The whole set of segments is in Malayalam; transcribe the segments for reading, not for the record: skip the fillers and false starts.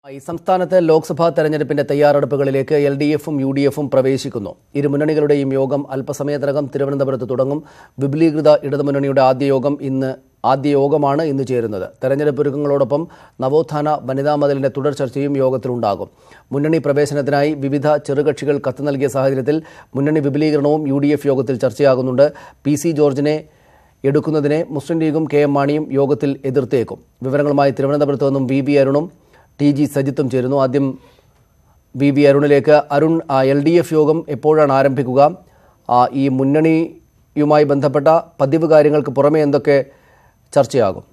സംസ്ഥാനത്ത് ലോക്സഭാ തെരഞ്ഞെടുപ്പിന്റെ തയ്യാറെടുപ്പുകളിലേക്ക് എൽഡിഎഫും യുഡിഎഫും പ്രവേശിക്കുന്നു. ഇരു മുന്നണികളുടെയും യോഗം അല്പസമയത്തിനകം തിരുവനന്തപുരത്ത് തുടങ്ങും. വിപുലീകൃത ഇടതുമുന്നണിയുടെ ആദ്യ യോഗമാണ് ഇന്ന് ചേരുന്നത്. തെരഞ്ഞെടുപ്പ് ഒരുക്കങ്ങളോടൊപ്പം നവോത്ഥാന വനിതാ മതിലിന്റെ തുടർ ചർച്ചയും യോഗത്തിലുണ്ടാകും. മുന്നണി പ്രവേശനത്തിനായി വിവിധ ചെറുകക്ഷികൾ കത്ത് നൽകിയ സാഹചര്യത്തിൽ മുന്നണി വിപുലീകരണവും യുഡിഎഫ് യോഗത്തിൽ ചർച്ചയാകുന്നുണ്ട്. പി.സി. ജോർജിനെ എടുക്കുന്നതിനെ മുസ്ലിം ലീഗും കെ.എം. മാണിയും യോഗത്തിൽ എതിർത്തേക്കും. വിവരങ്ങളുമായി തിരുവനന്തപുരത്ത് നിന്നും വി അരുണും ടി.ജി. സജിത്തും ചേരുന്നു. ആദ്യം വി അരുണിലേക്ക്. അരുൺ, എൽ.ഡി.എഫ് യോഗം എപ്പോഴാണ് ആരംഭിക്കുക? ഈ മുന്നണിയുമായി ബന്ധപ്പെട്ട പതിവ് കാര്യങ്ങൾക്ക് പുറമെ എന്തൊക്കെ ചർച്ചയാകും?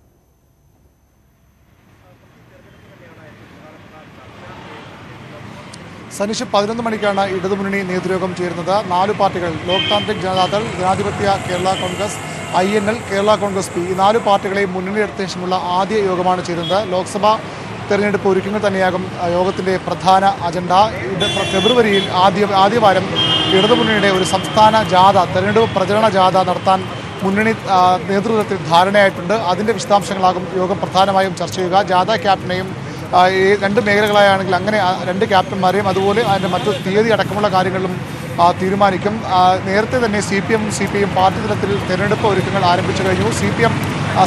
സനീഷ്, 11 മണിക്കാണ് ഇടതുമുന്നണി നേതൃയോഗം ചേരുന്നത്. 4 പാർട്ടികൾ, ലോക് താന്ത്രിക് ജനതാദൾ, ജനാധിപത്യ കേരള കോൺഗ്രസ്, INL, കേരള കോൺഗ്രസ് പി, ഈ 4 പാർട്ടികളെയും മുന്നണിയെടുത്ത ശേഷമുള്ള ആദ്യ യോഗമാണ് ചേരുന്നത്. ലോക്സഭാ തെരഞ്ഞെടുപ്പ് ഒരുക്കങ്ങൾ തന്നെയാകും യോഗത്തിൻ്റെ പ്രധാന അജണ്ട. ഫെബ്രുവരിയിൽ ആദ്യവാരം ഇടതുമുന്നണിയുടെ ഒരു സംസ്ഥാന ജാഥ, തെരഞ്ഞെടുപ്പ് പ്രചരണ ജാഥ നടത്താൻ മുന്നണി നേതൃത്വത്തിൽ ധാരണയായിട്ടുണ്ട്. അതിൻ്റെ വിശദാംശങ്ങളാകും യോഗം പ്രധാനമായും ചർച്ച ചെയ്യുക. ജാഥ ക്യാപ്റ്റനെയും ഈ 2 മേഖലകളായാണെങ്കിൽ അങ്ങനെ 2 ക്യാപ്റ്റന്മാരെയും അതുപോലെ അതിൻ്റെ മറ്റു തീയതി അടക്കമുള്ള കാര്യങ്ങളിലും തീരുമാനിക്കും. നേരത്തെ തന്നെ CPM CPI പാർട്ടി തലത്തിൽ തെരഞ്ഞെടുപ്പ് ഒരുക്കങ്ങൾ ആരംഭിച്ചു കഴിഞ്ഞു. CPM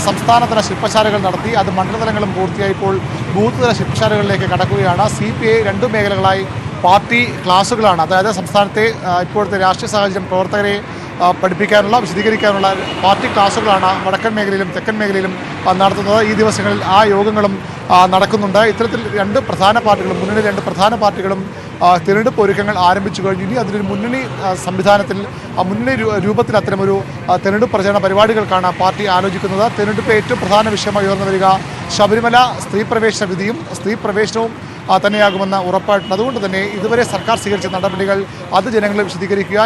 സംസ്ഥാനതല ശില്പശാലകൾ നടത്തി. അത് മണ്ഡലതലങ്ങളും പൂർത്തിയായി ഇപ്പോൾ ബൂത്ത് തല ശില്പശാലകളിലേക്ക് കടക്കുകയാണ്. CPI 2 മേഖലകളായി പാർട്ടി ക്ലാസുകളാണ്, അതായത് സംസ്ഥാനത്തെ ഇപ്പോഴത്തെ രാഷ്ട്രീയ സാഹചര്യം പ്രവർത്തകരെ പഠിപ്പിക്കാനുള്ള, വിശദീകരിക്കാനുള്ള പാർട്ടി ക്ലാസുകളാണ് വടക്കൻ മേഖലയിലും തെക്കൻ മേഖലയിലും നടത്തുന്നത്. ഈ ദിവസങ്ങളിൽ ആ യോഗങ്ങളും നടക്കുന്നുണ്ട്. ഇത്തരത്തിൽ 2 പ്രധാന പാർട്ടികളും, മുന്നണി 2 പ്രധാന പാർട്ടികളും തിരഞ്ഞെടുപ്പ് ഒരുക്കങ്ങൾ ആരംഭിച്ചു കഴിഞ്ഞു. ഇനി അതിനൊരു മുന്നണി സംവിധാനത്തിൽ, മുന്നണി രൂപത്തിൽ അത്തരമൊരു തെരഞ്ഞെടുപ്പ് പ്രചരണ പരിപാടികൾക്കാണ് പാർട്ടി ആലോചിക്കുന്നത്. തെരഞ്ഞെടുപ്പ് ഏറ്റവും പ്രധാന വിഷയമായി ഉയർന്നു വരിക ശബരിമല സ്ത്രീ പ്രവേശന വിധിയും സ്ത്രീ പ്രവേശനവും തന്നെയാകുമെന്ന് ഉറപ്പായിട്ടുണ്ട്. അതുകൊണ്ട് തന്നെ ഇതുവരെ സർക്കാർ സ്വീകരിച്ച നടപടികൾ അത് ജനങ്ങളെ വിശദീകരിക്കുക,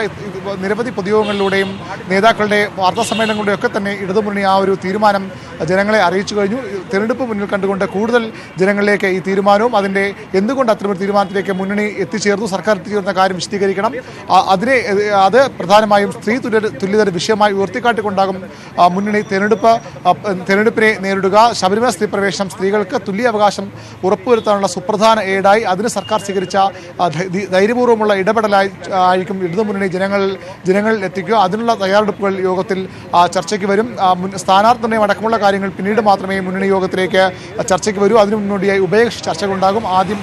നിരവധി പൊതുയോഗങ്ങളിലൂടെയും നേതാക്കളുടെ വാർത്താസമ്മേളനങ്ങളുടെയും ഒക്കെ തന്നെ ഇടതുമുന്നണി ആ ഒരു തീരുമാനം ജനങ്ങളെ അറിയിച്ചു കഴിഞ്ഞു. തിരഞ്ഞെടുപ്പ് മുന്നിൽ കണ്ടുകൊണ്ട് കൂടുതൽ ജനങ്ങളിലേക്ക് ഈ തീരുമാനവും അതിൻ്റെ എന്തുകൊണ്ട് അത്തരമൊരു തീരുമാനത്തിലേക്ക് മുന്നണി എത്തിച്ചേർന്നു, സർക്കാർ എത്തിച്ചേർന്ന കാര്യം വിശദീകരിക്കണം. അത് പ്രധാനമായും സ്ത്രീ തുല്യത വിഷയമായി ഉയർത്തിക്കാട്ടിക്കൊണ്ടാകും മുന്നണി തെരഞ്ഞെടുപ്പിനെ നേരിടുക. ശബരിമല സ്ത്രീ പ്രവേശനം സ്ത്രീകൾക്ക് തുല്യ അവകാശം ഉറപ്പുവരുത്താനുള്ള സുപ്രധാന ഏടായി അതിന് സർക്കാർ സ്വീകരിച്ച ധൈര്യപൂർവ്വമുള്ള ഇടപെടലായി ആയിരിക്കും ഇടതുമുന്നണി ജനങ്ങളിൽ എത്തിക്കുക. അതിനുള്ള തയ്യാറെടുപ്പുകൾ യോഗത്തിൽ ചർച്ചയ്ക്ക് വരും. സ്ഥാനാർത്ഥി നിർണ്ണയം അടക്കമുള്ള കാര്യങ്ങൾ പിന്നീട് മാത്രമേ മുന്നണി യോഗത്തിലേക്ക് ചർച്ചയ്ക്ക് വരൂ. അതിനു മുന്നോടിയായി ഉഭയകക്ഷി ചർച്ചകളുണ്ടാകും. ആദ്യം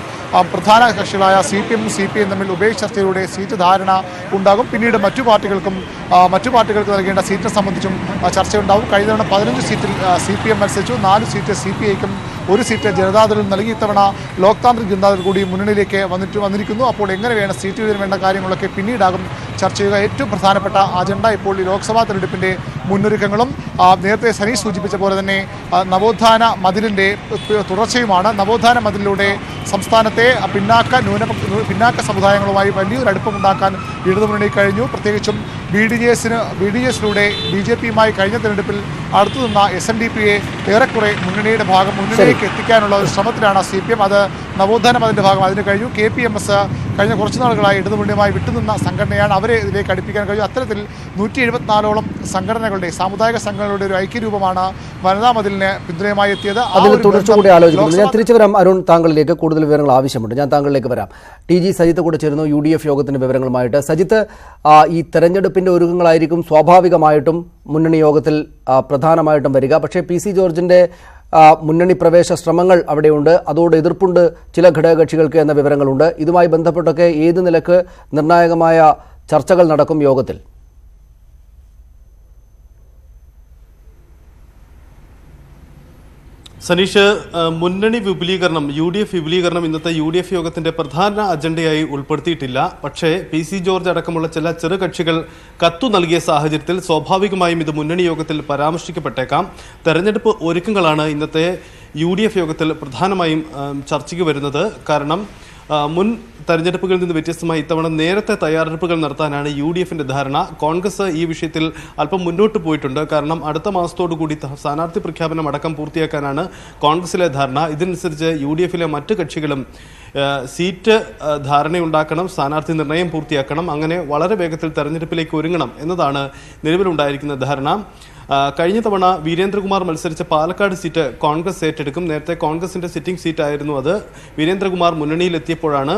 പ്രധാന കക്ഷികളായ CPM CPI തമ്മിൽ ഉഭയകക്ഷി ചർച്ചയിലൂടെ സീറ്റ് ധാരണ ഉണ്ടാകും. പിന്നീട് മറ്റു പാർട്ടികൾക്ക് നൽകേണ്ട സീറ്റിനെ സംബന്ധിച്ചും ചർച്ചയുണ്ടാകും. കഴിഞ്ഞ തവണ 15 സീറ്റിൽ CPM മത്സരിച്ചു, 4 സീറ്റ് CPIക്കും 1 സീറ്റ് ജനതാദളും നൽകി. ഇത്തവണ ലോക് താന്ത്രിക് ജനതാദൾ കൂടി മുന്നണിയിലേക്ക് വന്നിരിക്കുന്നു. അപ്പോൾ എങ്ങനെ വേണം സീറ്റ് വിഹിതം വേണ്ട കാര്യങ്ങളൊക്കെ പിന്നീടാകും ചർച്ച ചെയ്യുക. ഏറ്റവും പ്രധാനപ്പെട്ട അജണ്ട ഇപ്പോൾ ഈ ലോക്സഭാ തെരഞ്ഞെടുപ്പിൻ്റെ മുന്നൊരുക്കങ്ങളും നേരത്തെ സനീഷ് സൂചിപ്പിച്ച പോലെ തന്നെ നവോത്ഥാന മതിലിൻ്റെ തുടർച്ചയുമാണ്. നവോത്ഥാന മതിലിലൂടെ സംസ്ഥാനത്തെ പിന്നാക്ക സമുദായങ്ങളുമായി വലിയൊരു അടുപ്പമുണ്ടാക്കാൻ ഇടതുമുന്നണി കഴിഞ്ഞു. പ്രത്യേകിച്ചും BDJസിലൂടെ BJPയുമായി കഴിഞ്ഞ തെരഞ്ഞെടുപ്പിൽ അടുത്തുനിന്ന SNDPയെ ഏറെക്കുറെ മുന്നണിയിലേക്ക് എത്തിക്കാനുള്ള ഒരു ശ്രമത്തിലാണ് CPM. അത് നവോത്ഥാന മതിലിൻ്റെ ഭാഗം അതിന് കഴിഞ്ഞു. KPMS കഴിഞ്ഞ കുറച്ച് നാളുകളായി ഇടതുമുന്നണിയുമായി വിട്ടുനിന്ന സംഘടനയാണ്. അവരെ ഇതിലേക്ക് അടുപ്പിക്കാൻ കഴിഞ്ഞു. അത്തരത്തിൽ 174ഓളം സംഘടനകളുടെ, സാമുദായിക സംഘടനകളുടെ ഒരു ഐക്യരൂപമാണ് വനിതാ മതിലിന് പിന്തുണയുമായി എത്തിയത്. തുടർച്ചകൂടി ആലോചിക്കുന്നു. ഞാൻ തിരിച്ചു വരാം അരുൺ, താങ്കളിലേക്ക് കൂടുതൽ വിവരങ്ങൾ ആവശ്യമുണ്ട്. ഞാൻ താങ്കളിലേക്ക് വരാം. ടി.ജി. സജിത്ത് കൂടെ ചേരുന്നു UDF യോഗത്തിന്റെ വിവരങ്ങളുമായിട്ട്. സജിത്ത്, ഈ തെരഞ്ഞെടുപ്പിന്റെ ഒരുക്കങ്ങളായിരിക്കും സ്വാഭാവികമായിട്ടും മുന്നണി യോഗത്തിൽ പ്രധാനമായിട്ടും വരിക. പക്ഷേ PC ജോർജിന്റെ മുന്നണി പ്രവേശ ശ്രമങ്ങൾ അവിടെയുണ്ട്, അതോട് എതിർപ്പുണ്ട് ചില ഘടകകക്ഷികൾക്ക് എന്ന വിവരങ്ങളുണ്ട്. ഇതുമായി ബന്ധപ്പെട്ടൊക്കെ ഏത് നിലക്ക് നിർണായകമായ ചർച്ചകൾ നടക്കും യോഗത്തിൽ? സനീഷ്, മുന്നണി വിപുലീകരണം, UDF വിപുലീകരണം ഇന്നത്തെ UDF യോഗത്തിന്റെ പ്രധാന അജണ്ടയായി ഉൾപ്പെടുത്തിയിട്ടില്ല. പക്ഷേ PC ജോർജ് അടക്കമുള്ള ചില ചെറുകക്ഷികൾ കത്തു നൽകിയ സാഹചര്യത്തിൽ സ്വാഭാവികമായും ഇത് മുന്നണി യോഗത്തിൽ പരാമർശിക്കപ്പെട്ടേക്കാം. തെരഞ്ഞെടുപ്പ് ഒരുക്കങ്ങളാണ് ഇന്നത്തെ UDF യോഗത്തിൽ പ്രധാനമായും ചർച്ചയ്ക്ക് വരുന്നത്. കാരണം മുൻ തെരഞ്ഞെടുപ്പുകളിൽ നിന്ന് വ്യത്യസ്തമായി ഇത്തവണ നേരത്തെ തയ്യാറെടുപ്പുകൾ നടത്താനാണ് UDFന്റെ ധാരണ. കോൺഗ്രസ് ഈ വിഷയത്തിൽ അല്പം മുന്നോട്ട് പോയിട്ടുണ്ട്. കാരണം അടുത്ത മാസത്തോടു കൂടി സ്ഥാനാർത്ഥി പ്രഖ്യാപനം അടക്കം പൂർത്തിയാക്കാനാണ് കോൺഗ്രസിലെ ധാരണ. ഇതിനനുസരിച്ച് UDFിലെ മറ്റ് കക്ഷികളും സീറ്റ് ധാരണയുണ്ടാക്കണം, സ്ഥാനാർത്ഥി നിർണ്ണയം പൂർത്തിയാക്കണം, അങ്ങനെ വളരെ വേഗത്തിൽ തെരഞ്ഞെടുപ്പിലേക്ക് ഒരുങ്ങണം എന്നതാണ് നിലവിലുണ്ടായിരിക്കുന്ന ധാരണ. കഴിഞ്ഞ തവണ വീരേന്ദ്രകുമാർ മത്സരിച്ച പാലക്കാട് സീറ്റ് കോൺഗ്രസ് ഏറ്റെടുക്കും. നേരത്തെ കോൺഗ്രസിന്റെ സിറ്റിംഗ് സീറ്റായിരുന്നു അത്. വീരേന്ദ്രകുമാർ മുന്നണിയിലെത്തിയപ്പോഴാണ്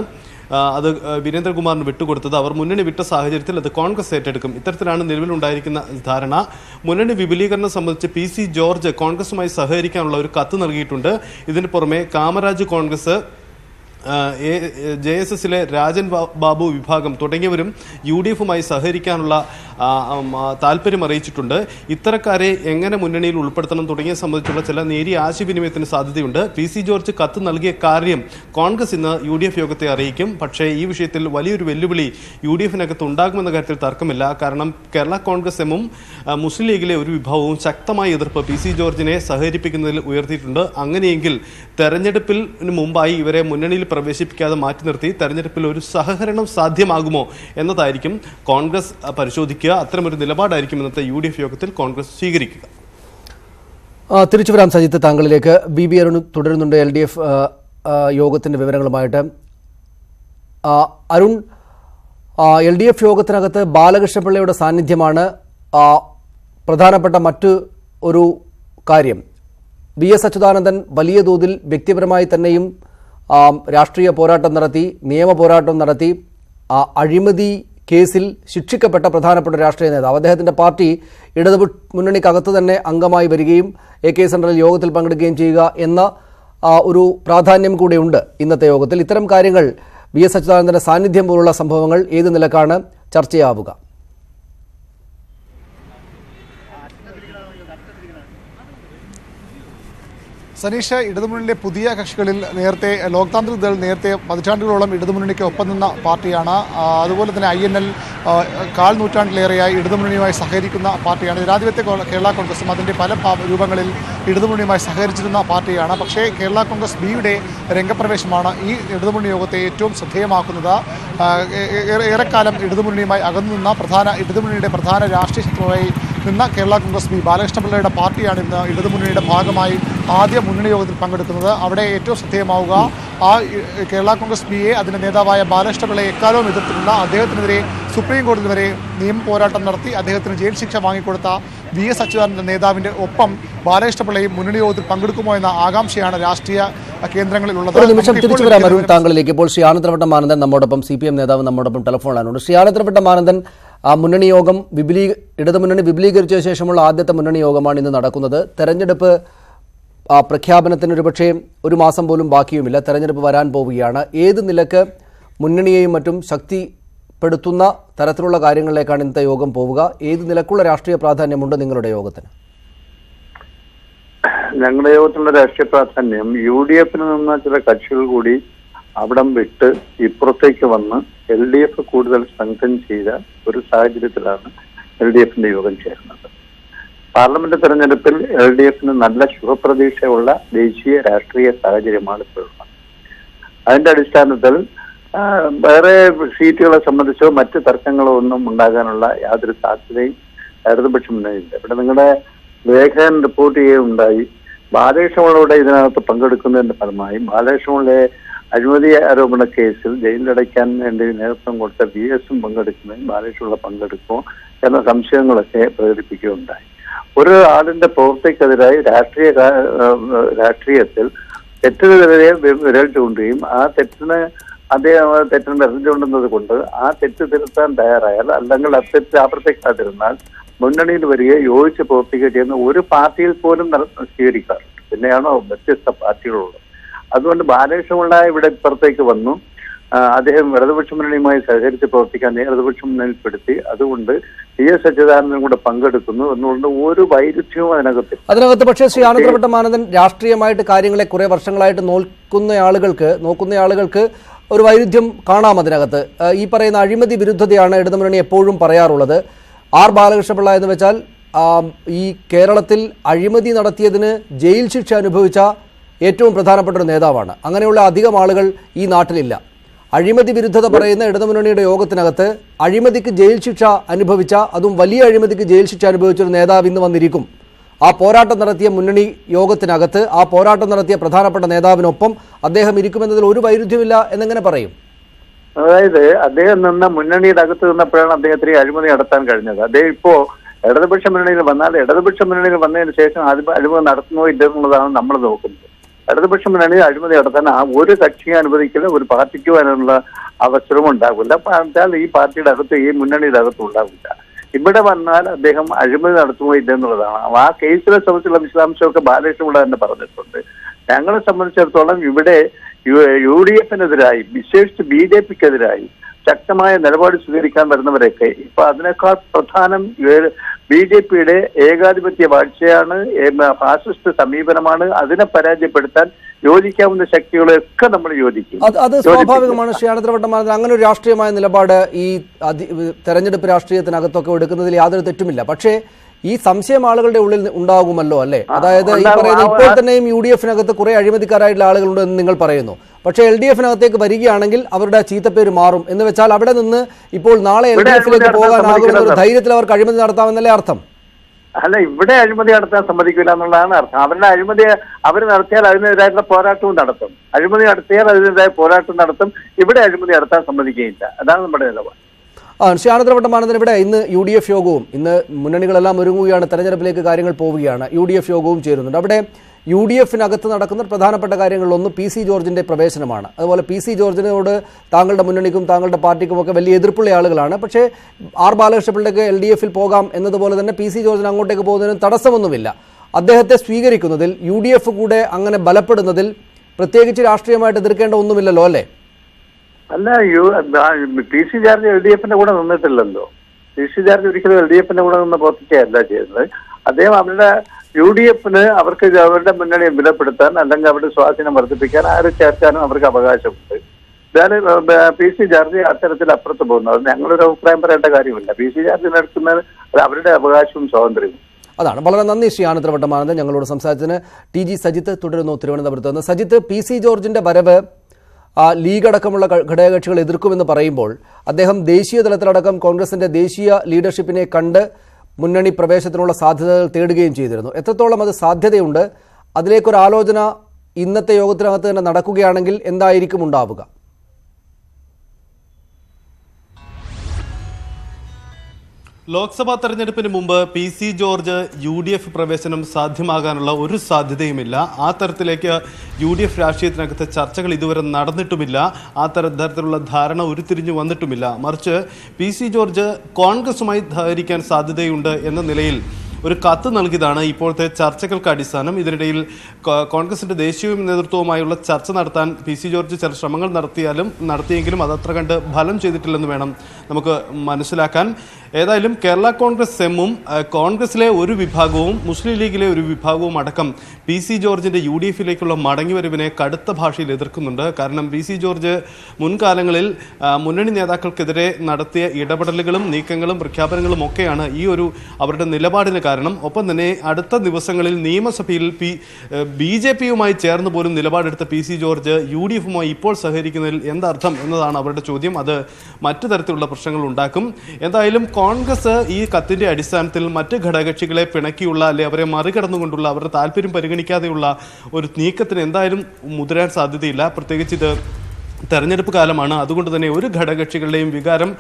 അത് വീരേന്ദ്രകുമാറിന് വിട്ടുകൊടുത്തത്. അവർ മുന്നണി വിട്ട സാഹചര്യത്തിൽ അത് കോൺഗ്രസ് ഏറ്റെടുക്കും. ഇത്തരത്തിലാണ് നിലവിലുണ്ടായിരിക്കുന്ന ധാരണ. മുന്നണി വിപുലീകരണം സംബന്ധിച്ച് PC ജോർജ് കോൺഗ്രസുമായി സഹകരിക്കാനുള്ള ഒരു കത്ത് നൽകിയിട്ടുണ്ട്. ഇതിന് പുറമെ കാമരാജ് കോൺഗ്രസ്, JSSലെ രാജൻ ബാബു വിഭാഗം തുടങ്ങിയവരും UDFുമായി സഹകരിക്കാനുള്ള താല്പര്യം അറിയിച്ചിട്ടുണ്ട്. ഇത്തരക്കാരെ എങ്ങനെ മുന്നണിയിൽ ഉൾപ്പെടുത്തണം തുടങ്ങിയ സംബന്ധിച്ചുള്ള ചില നേരിയ ആശയവിനിമയത്തിന് സാധ്യതയുണ്ട്. PC ജോർജ് കത്ത് നൽകിയ കാര്യം കോൺഗ്രസ് ഇന്ന് UDF യോഗത്തെ അറിയിക്കും. പക്ഷേ ഈ വിഷയത്തിൽ വലിയൊരു വെല്ലുവിളി UDFിനകത്ത് ഉണ്ടാകുമെന്ന കാര്യത്തിൽ തർക്കമില്ല. കാരണം കേരള കോൺഗ്രസ് എമ്മും മുസ്ലിം ലീഗിലെ ഒരു വിഭാഗവും ശക്തമായ എതിർപ്പ് PC ജോർജിനെ സഹകരിപ്പിക്കുന്നതിൽ ഉയർത്തിയിട്ടുണ്ട്. അങ്ങനെയെങ്കിൽ തെരഞ്ഞെടുപ്പിന് മുമ്പായി ഇവരെ മുന്നണിയിൽ പ്രവേശിപ്പിക്കാതെ മാറ്റി നിർത്തി തെരഞ്ഞെടുപ്പിൽ ഒരു സഹകരണം സാധ്യമാകുമോ എന്നതായിരിക്കും കോൺഗ്രസ് പരിശോധിക്കുക. അത്തരമൊരു നിലപാടായിരിക്കും ഇന്നത്തെ UDF യോഗത്തിൽ കോൺഗ്രസ് സ്വീകരിക്കുക. തിരിച്ചു വരാം സജിത്ത് താങ്കളിലേക്ക്. BB അരുൺ തുടരുന്നുണ്ട് LDF യോഗത്തിന്റെ വിവരങ്ങളുമായിട്ട്. അരുൺ, LDF യോഗത്തിനകത്ത് ബാലകൃഷ്ണപിള്ളയുടെ സാന്നിധ്യമാണ് പ്രധാനപ്പെട്ട മറ്റു ഒരു കാര്യം. VS അച്യുതാനന്ദൻ വലിയ തോതിൽ വ്യക്തിപരമായി തന്നെയും രാഷ്ട്രീയ പോരാട്ടം നടത്തി, നിയമ പോരാട്ടം നടത്തി, അഴിമതി കേസിൽ ശിക്ഷിക്കപ്പെട്ട പ്രധാനപ്പെട്ട രാഷ്ട്രീയ നേതാവ്. അദ്ദേഹത്തിൻ്റെ പാർട്ടി ഇടതു മുന്നണിക്കകത്ത് തന്നെ അംഗമായി വരികയും AK സെൻട്രൽ യോഗത്തിൽ പങ്കെടുക്കുകയും ചെയ്യുക എന്ന ഒരു പ്രാധാന്യം കൂടെയുണ്ട് ഇന്നത്തെ യോഗത്തിൽ. ഇത്തരം കാര്യങ്ങൾ VS അച്യുതാനന്ദൻ്റെ സാന്നിധ്യം പോലുള്ള സംഭവങ്ങൾ ഏത് നിലക്കാണ് ചർച്ചയാവുക? സനീഷ്, ഇടതുമുന്നണിയിലെ പുതിയ കക്ഷികളിൽ നേരത്തെ ലോക് താന്ത്രിക് ദൾ നേരത്തെ പതിറ്റാണ്ടുകളോളം ഇടതുമുന്നണിക്ക് ഒപ്പം നിന്ന പാർട്ടിയാണ്. അതുപോലെ തന്നെ INL കാൽ നൂറ്റാണ്ടിലേറെയായി ഇടതുമുന്നണിയുമായി സഹകരിക്കുന്ന പാർട്ടിയാണ്. ജനാധിപത്യ കേരള കോൺഗ്രസും അതിൻ്റെ പല രൂപങ്ങളിൽ ഇടതുമുന്നണിയുമായി സഹകരിച്ചിരുന്ന പാർട്ടിയാണ്. പക്ഷേ കേരള കോൺഗ്രസ് ബിയുടെ രംഗപ്രവേശമാണ് ഈ ഇടതുമുന്നണി യോഗത്തെ ഏറ്റവും ശ്രദ്ധേയമാക്കുന്നത്. ഏറെക്കാലം ഇടതുമുന്നണിയുമായി അകന്നു നിന്ന ഇടതുമുന്നണിയുടെ പ്രധാന രാഷ്ട്രീയ ശത്രുവായി നിന്ന കേരള കോൺഗ്രസ് ബി ബാലകൃഷ്ണപിള്ളയുടെ പാർട്ടിയാണ് ഇന്ന് ഇടതുമുന്നണിയുടെ ഭാഗമായി ആദ്യ മുന്നണി യോഗത്തിൽ പങ്കെടുക്കുന്നത്. അവിടെ ഏറ്റവും ശ്രദ്ധേയമാവുക ആ കേരള കോൺഗ്രസ് ബിയെ അതിൻ്റെ നേതാവായ ബാലകൃഷ്ണപിള്ളയെ എക്കാലവും എതിർത്തിട്ടുള്ള, അദ്ദേഹത്തിനെതിരെ സുപ്രീം കോടതി വരെ നിയമ പോരാട്ടം നടത്തി അദ്ദേഹത്തിന് ജയിൽ ശിക്ഷ വാങ്ങിക്കൊടുത്ത VS അച്യുതാനന്ദൻ നേതാവിൻ്റെ ഒപ്പം ബാലകൃഷ്ണപിള്ളയും മുന്നണി യോഗത്തിൽ പങ്കെടുക്കുമോ എന്ന ആകാംക്ഷയാണ് രാഷ്ട്രീയ കേന്ദ്രങ്ങളിലുള്ളത്. ഒരു നിമിഷം തിരിച്ചു വരാം അരുൺ താങ്കളിലേക്ക്. ഇപ്പോൾ ശ്രീ ആനന്ദവട്ടം ആനന്ദൻ നമ്മോടൊപ്പം, CPM നേതാവ് നമ്മോടൊപ്പം ടെലിഫോണിലാണുണ്ട്. ശ്രീ ആനന്ദവട്ടം ആനന്ദൻ, മുന്നണി യോഗം ഇടതുമുന്നണി വിപുലീകരിച്ച ശേഷമുള്ള ആദ്യത്തെ മുന്നണി യോഗമാണ് ഇന്ന് നടക്കുന്നത്. തെരഞ്ഞെടുപ്പ് പ്രഖ്യാപനത്തിന് ഒരുപക്ഷേ ഒരു മാസം പോലും ബാക്കിയുമില്ല. തെരഞ്ഞെടുപ്പ് വരാൻ പോവുകയാണ്. ഏത് നിലക്ക് മുന്നണിയെയും മറ്റും ശക്തിപ്പെടുത്തുന്ന തരത്തിലുള്ള കാര്യങ്ങളിലേക്കാണ് ഇന്നത്തെ യോഗം പോവുക? ഏത് നിലക്കുള്ള രാഷ്ട്രീയ പ്രാധാന്യമുണ്ട് നിങ്ങളുടെ യോഗത്തിന്? ഞങ്ങളുടെ യോഗത്തിലുള്ള രാഷ്ട്രീയ പ്രാധാന്യം UDFിൽ നിന്ന് ചില കക്ഷികൾ കൂടി അവിടം വിട്ട് ഇപ്പുറത്തേക്ക് വന്ന് LDF കൂടുതൽ സ്ട്രെങ്തൻ ചെയ്ത ഒരു സാഹചര്യത്തിലാണ് LDFിന്റെ യോഗം ചേരുന്നത്. പാർലമെന്റ് തെരഞ്ഞെടുപ്പിൽ LDFിന് നല്ല ശുഭപ്രതീക്ഷയുള്ള ദേശീയ രാഷ്ട്രീയ സാഹചര്യമാണ് ഇപ്പോഴുള്ളത്. അതിന്റെ അടിസ്ഥാനത്തിൽ വേറെ സീറ്റുകളെ സംബന്ധിച്ചോ മറ്റ് തർക്കങ്ങളോ ഒന്നും ഉണ്ടാകാനുള്ള യാതൊരു സാധ്യതയും ഇടതുപക്ഷ മുന്നണിയില്ല. ഇവിടെ നിങ്ങളുടെ ലേഖകൻ റിപ്പോർട്ട് ചെയ്യുകയുണ്ടായി, ബാലകൃഷ്ണപിള്ളയുടെ ഇതിനകത്ത് പങ്കെടുക്കുന്നതിന്റെ ഫലമായി ബാലകൃഷ്ണപിള്ളയെ അഴിമതി ആരോപണ കേസിൽ ജയിലിലടയ്ക്കാൻ വേണ്ടി നേതൃത്വം കൊടുത്ത VSും പങ്കെടുക്കുന്നതിൽ ബാലകൃഷ്ണപിള്ള പങ്കെടുക്കുമോ എന്ന സംശയങ്ങളൊക്കെ പ്രകടിപ്പിക്കുകയുണ്ടായി. ഒരു ആളിന്റെ പ്രവൃത്തിക്കെതിരായി രാഷ്ട്രീയത്തിൽ തെറ്റിനെതിരെ വിരൽ ചൂണ്ടുകയും ആ തെറ്റിന് അദ്ദേഹം തെറ്റിന് വിരൽ ചൂണ്ടുന്നത് കൊണ്ട് ആ തെറ്റ് തിരുത്താൻ തയ്യാറായാൽ, അല്ലെങ്കിൽ ആ തെറ്റ് ആവർത്തിക്കാതിരുന്നാൽ മുന്നണിയിൽ വരികയോ യോജിച്ച് പ്രവർത്തിക്കുകയോ ചെയ്യുന്ന ഒരു പാർട്ടിയിൽ പോലും സ്വീകരിക്കാറുണ്ട്. പിന്നെയാണോ വ്യത്യസ്ത പാർട്ടികളുള്ളത്. അതുകൊണ്ട് ബാലകൃഷ്ണപിള്ള ഇവിടെ ഇപ്പുറത്തേക്ക് വന്നു. അദ്ദേഹം ഇടതുപക്ഷ മുന്നണിയുമായി സഹകരിച്ച് പ്രവർത്തിക്കാൻ ഇടതുപക്ഷ മുന്നണിയിൽപ്പെടുത്തി. അതുകൊണ്ട് VS അച്യുതാനന്ദനും കൂടെ പങ്കെടുക്കുന്നു എന്നുകൊണ്ട് ഒരു വൈരുദ്ധ്യവും അതിനകത്ത്. പക്ഷേ ശ്രീ ആനന്ദവട്ടം ആനന്ദൻ, രാഷ്ട്രീയമായിട്ട് കാര്യങ്ങളെ കുറെ വർഷങ്ങളായിട്ട് നോക്കുന്ന ആളുകൾക്ക് ഒരു വൈരുദ്ധ്യം കാണാം അതിനകത്ത്. ഈ പറയുന്ന അഴിമതി വിരുദ്ധതയാണ് ഇടതുമുന്നണി എപ്പോഴും പറയാറുള്ളത്. ബാലകൃഷ്ണപിള്ള എന്ന് വെച്ചാൽ ഈ കേരളത്തിൽ അഴിമതി നടത്തിയതിന് ജയിൽ ശിക്ഷ അനുഭവിച്ച ഏറ്റവും പ്രധാനപ്പെട്ട ഒരു നേതാവാണ്. അങ്ങനെയുള്ള അധികം ആളുകൾ ഈ നാട്ടിലില്ല. അഴിമതി വിരുദ്ധത പറയുന്ന ഇടതുമുന്നണിയുടെ യോഗത്തിനകത്ത് അഴിമതിക്ക് ജയിൽ ശിക്ഷ അനുഭവിച്ച, അതും വലിയ അഴിമതിക്ക് ജയിൽ ശിക്ഷ അനുഭവിച്ച ഒരു നേതാവ് ഇന്ന് വന്നിരിക്കും. ആ പോരാട്ടം നടത്തിയ മുന്നണി യോഗത്തിനകത്ത് ആ പോരാട്ടം നടത്തിയ പ്രധാനപ്പെട്ട നേതാവിനൊപ്പം അദ്ദേഹം ഇരിക്കുമെന്നതിൽ ഒരു വൈരുദ്ധ്യമില്ല എന്നെങ്ങനെ പറയും? അതായത് അദ്ദേഹം നിന്ന മുന്നണിയുടെ അകത്ത് നിന്നപ്പോഴാണ് അദ്ദേഹത്തിന് അഴിമതി നടത്താൻ കഴിഞ്ഞത്. അദ്ദേഹം ഇപ്പോ ഇടതുപക്ഷ മുന്നണിയിൽ വന്നാൽ ഇടതുപക്ഷ മുന്നണിയിൽ വന്നതിന് ശേഷം അഴിമതി നടത്തുന്നോ ഇല്ലെന്നുള്ളതാണ് നമ്മൾ നോക്കുന്നത്. ഇടതുപക്ഷ മുന്നണി അഴിമതി നടത്താൻ ഒരു കക്ഷിയെ അനുവദിക്കില്ല, ഒരു പാർട്ടിക്കും അതിനുള്ള അവസരവും ഉണ്ടാകില്ല. എന്നാൽ ഈ പാർട്ടിയുടെ അകത്ത്, ഈ മുന്നണിയുടെ അകത്തും ഉണ്ടാവില്ല. ഇവിടെ വന്നാൽ അദ്ദേഹം അഴിമതി നടത്തുമോ ഇല്ലെന്നുള്ളതാണ്. ആ കേസിനെ സംബന്ധിച്ചുള്ള വിശദാംശമൊക്കെ ബാലകൃഷ്ണപിള്ള തന്നെ പറഞ്ഞിട്ടുണ്ട്. ഞങ്ങളെ സംബന്ധിച്ചിടത്തോളം ഇവിടെ UDF-നെതിരായി, വിശേഷിച്ച് BJP-ക്കെതിരായി ശക്തമായ നിലപാട് സ്വീകരിക്കാൻ വരുന്നവരൊക്കെ ഇപ്പൊ അതിനേക്കാൾ പ്രധാനം BJP-യുടെ ഏകാധിപത്യ വാഴ്ചയാണ്, ഫാസിസ്റ്റ് സമീപനമാണ്. അതിനെ പരാജയപ്പെടുത്താൻ യോജിക്കാവുന്ന ശക്തികളെയൊക്കെ നമ്മൾ യോജിക്കും. അത് സ്വാഭാവികമാണ്. ശ്രീ ആനന്ദവട്ടം, അങ്ങനെ ഒരു രാഷ്ട്രീയമായ നിലപാട് ഈ തെരഞ്ഞെടുപ്പ് രാഷ്ട്രീയത്തിനകത്തൊക്കെ എടുക്കുന്നതിൽ യാതൊരു തെറ്റുമില്ല. പക്ഷേ ഈ സംശയം ആളുകളുടെ ഉള്ളിൽ ഉണ്ടാകുമല്ലോ, അല്ലേ? അതായത് ഈ പറയുന്ന ഇപ്പോൾ തന്നെയും UDF-നകത്ത് കുറെ അഴിമതിക്കാരായിട്ടുള്ള ആളുകളുണ്ട് എന്ന് നിങ്ങൾ പറയുന്നു. പക്ഷേ LDF-നകത്തേക്ക് വരികയാണെങ്കിൽ അവരുടെ ചീത്തപ്പേര് മാറും എന്ന് വെച്ചാൽ അവിടെ നിന്ന് ഇപ്പോൾ നാളെ LDF-ലേക്ക് പോകാനാകുമെന്ന ഒരു ധൈര്യത്തിൽ അവർക്ക് അഴിമതി നടത്താമെന്നല്ലേ അർത്ഥം? അല്ല, ഇവിടെ അഴിമതി നടത്താൻ സമ്മതിക്കില്ല എന്നുള്ളതാണ് അർത്ഥം. അവരുടെ അഴിമതി അവർ നടത്തിയാൽ അതിനെതിരായിട്ടുള്ള പോരാട്ടവും നടത്തും. അഴിമതി നടത്തിയാൽ അതിനെതിരായ പോരാട്ടം നടത്തും. ഇവിടെ അഴിമതി നടത്താൻ സമ്മതിക്കുകയില്ല. അതാണ് നമ്മുടെ നിലപാട്. ശ്രീ ആനന്ദവട്ടമാനന്ദൻ, ഇവിടെ ഇന്ന് UDF യോഗവും, ഇന്ന് മുന്നണികളെല്ലാം ഒരുങ്ങുകയാണ്, തെരഞ്ഞെടുപ്പിലേക്ക് കാര്യങ്ങൾ പോവുകയാണ്, UDF യോഗവും ചേരുന്നുണ്ട്. അവിടെ UDF-നകത്ത് നടക്കുന്ന പ്രധാനപ്പെട്ട കാര്യങ്ങളിലൊന്ന് PC ജോർജിന്റെ പ്രവേശനമാണ്. അതുപോലെ PC ജോർജിനോട് താങ്കളുടെ മുന്നണിക്കും താങ്കളുടെ പാർട്ടിക്കും ഒക്കെ വലിയ എതിർപ്പുള്ള ആളുകളാണ്. പക്ഷേ R ബാലകൃഷ്ണപിള്ളയ്ക്ക് LDF-ൽ പോകാം എന്നതുപോലെ തന്നെ PC ജോർജിന് അങ്ങോട്ടേക്ക് പോകുന്നതിന് തടസ്സമൊന്നുമില്ല. അദ്ദേഹത്തെ സ്വീകരിക്കുന്നതിൽ UDF കൂടെ അങ്ങനെ ബലപ്പെടുന്നതിൽ പ്രത്യേകിച്ച് രാഷ്ട്രീയമായിട്ട് എതിർക്കേണ്ട ഒന്നുമില്ലല്ലോ, അല്ലേ? അല്ല, PC ജോർജ് LDF-ന്റെ കൂടെ നിന്നിട്ടില്ലല്ലോ. PC ജോർജ് ഒരിക്കലും LDF-ന്റെ കൂടെ നിന്ന് പ്രവർത്തിക്കുകയല്ല ചെയ്യുന്നത്. അദ്ദേഹം അവരുടെ UDF-ന് അവർക്ക് അവരുടെ മുന്നണിയെ ബലപ്പെടുത്താൻ അല്ലെങ്കിൽ അവരുടെ സ്വാധീനം വർദ്ധിപ്പിക്കാൻ ആരെ ചേർക്കാനും അവർക്ക് അവകാശമുണ്ട്. PC ജോർജ് അത്തരത്തിൽ അപ്പുറത്ത് പോകുന്നത് ഞങ്ങളൊരു അഭിപ്രായം പറയേണ്ട കാര്യമില്ല. PC ജോർജ് നടത്തുന്നത് അത് അവരുടെ അവകാശവും സ്വാതന്ത്ര്യവും. അതാണ്. വളരെ നന്ദി ശ്രീ ആനന്ദവട്ടമാനന്ദൻ ഞങ്ങളോട് സംസാരിച്ചതിന്. TG സജിത്ത് തുടരുന്നു തിരുവനന്തപുരത്ത് നിന്ന്. സജിത്ത്, PC ജോർജിന്റെ വരവ് ലീഗ് അടക്കമുള്ള ഘടകകക്ഷികൾ എതിർക്കുമെന്ന് പറയുമ്പോൾ അദ്ദേഹം ദേശീയ തലത്തിലടക്കം കോൺഗ്രസിന്റെ ദേശീയ ലീഡർഷിപ്പിനെ കണ്ട് മുന്നണി പ്രവേശനത്തിനുള്ള സാധ്യതകൾ തേടുകയും ചെയ്തിരുന്നു. എത്രത്തോളം അത് സാധ്യതയുണ്ട്? അതിലേക്കൊരു ആലോചന ഇന്നത്തെ യോഗത്തിനകത്ത് തന്നെ നടക്കുകയാണെങ്കിൽ എന്തായിരിക്കും ഉണ്ടാവുക? ലോക്സഭാ തെരഞ്ഞെടുപ്പിന് മുമ്പ് PC ജോർജ് UDF പ്രവേശനം സാധ്യമാകാനുള്ള ഒരു സാധ്യതയുമില്ല. ആ തരത്തിലേക്ക് UDF രാഷ്ട്രീയത്തിനകത്ത് ചർച്ചകൾ ഇതുവരെ നടന്നിട്ടുമില്ല. ആ തരത്തിലുള്ള ധാരണ ഉരുത്തിരിഞ്ഞു വന്നിട്ടുമില്ല. മറിച്ച് PC ജോർജ് കോൺഗ്രസുമായി ധാരിക്കാൻ സാധ്യതയുണ്ട് എന്ന നിലയിൽ ഒരു കത്ത് നൽകിയതാണ് ഇപ്പോഴത്തെ ചർച്ചകൾക്ക് അടിസ്ഥാനം. ഇതിനിടയിൽ കോൺഗ്രസിന്റെ ദേശീയ നേതൃത്വവുമായുള്ള ചർച്ച നടത്താൻ PC ജോർജ് ചില ശ്രമങ്ങൾ നടത്തിയെങ്കിലും അതത്ര കണ്ട് ഫലം ചെയ്തിട്ടില്ലെന്ന് വേണം നമുക്ക് മനസ്സിലാക്കാൻ. ഏതായാലും കേരള കോൺഗ്രസ് എമ്മും കോൺഗ്രസിലെ ഒരു വിഭാഗവും മുസ്ലിം ലീഗിലെ ഒരു വിഭാഗവും അടക്കം PC ജോർജിന്റെ UDF-ലേക്കുള്ള മടങ്ങിവരവിനെ കടുത്ത ഭാഷയിൽ എതിർക്കുന്നുണ്ട്. കാരണം PC ജോർജ് മുൻകാലങ്ങളിൽ മുന്നണി നേതാക്കൾക്കെതിരെ നടത്തിയ ഇടപെടലുകളും നീക്കങ്ങളും പ്രഖ്യാപനങ്ങളും ഒക്കെയാണ് ഈ ഒരു അവരുടെ നിലപാടിന് കാരണം. ഒപ്പം തന്നെ അടുത്ത ദിവസങ്ങളിൽ നിയമസഭയിൽ BJP-യുമായി ചേർന്ന് പോലും നിലപാടെടുത്ത PC ജോർജ് UDF-യുമായി ഇപ്പോൾ സഹകരിക്കുന്നതിൽ എന്തർത്ഥം എന്നതാണ് അവരുടെ ചോദ്യം. അത് മറ്റു തരത്തിലുള്ള പ്രശ്നങ്ങൾ ഉണ്ടാക്കും. എന്തായാലും കോൺഗ്രസ് ഈ കത്തിന്റെ അടിസ്ഥാനത്തിൽ മറ്റ് ഘടകകക്ഷികളെ പിണക്കിയുള്ള അല്ലെ അവരെ മറികടന്നുകൊണ്ടുള്ള അവരുടെ താല്പര്യം പരിഗണിക്കാതെയുള്ള ഒരു നീക്കത്തിന് എന്തായാലും മുതിരാൻ സാധ്യതയില്ല. പ്രത്യേകിച്ച് ഇത് തെരഞ്ഞെടുപ്പ് കാലമാണ്. അതുകൊണ്ട് തന്നെ ഒരു ഘടകകക്ഷികളുടെയും വികാരം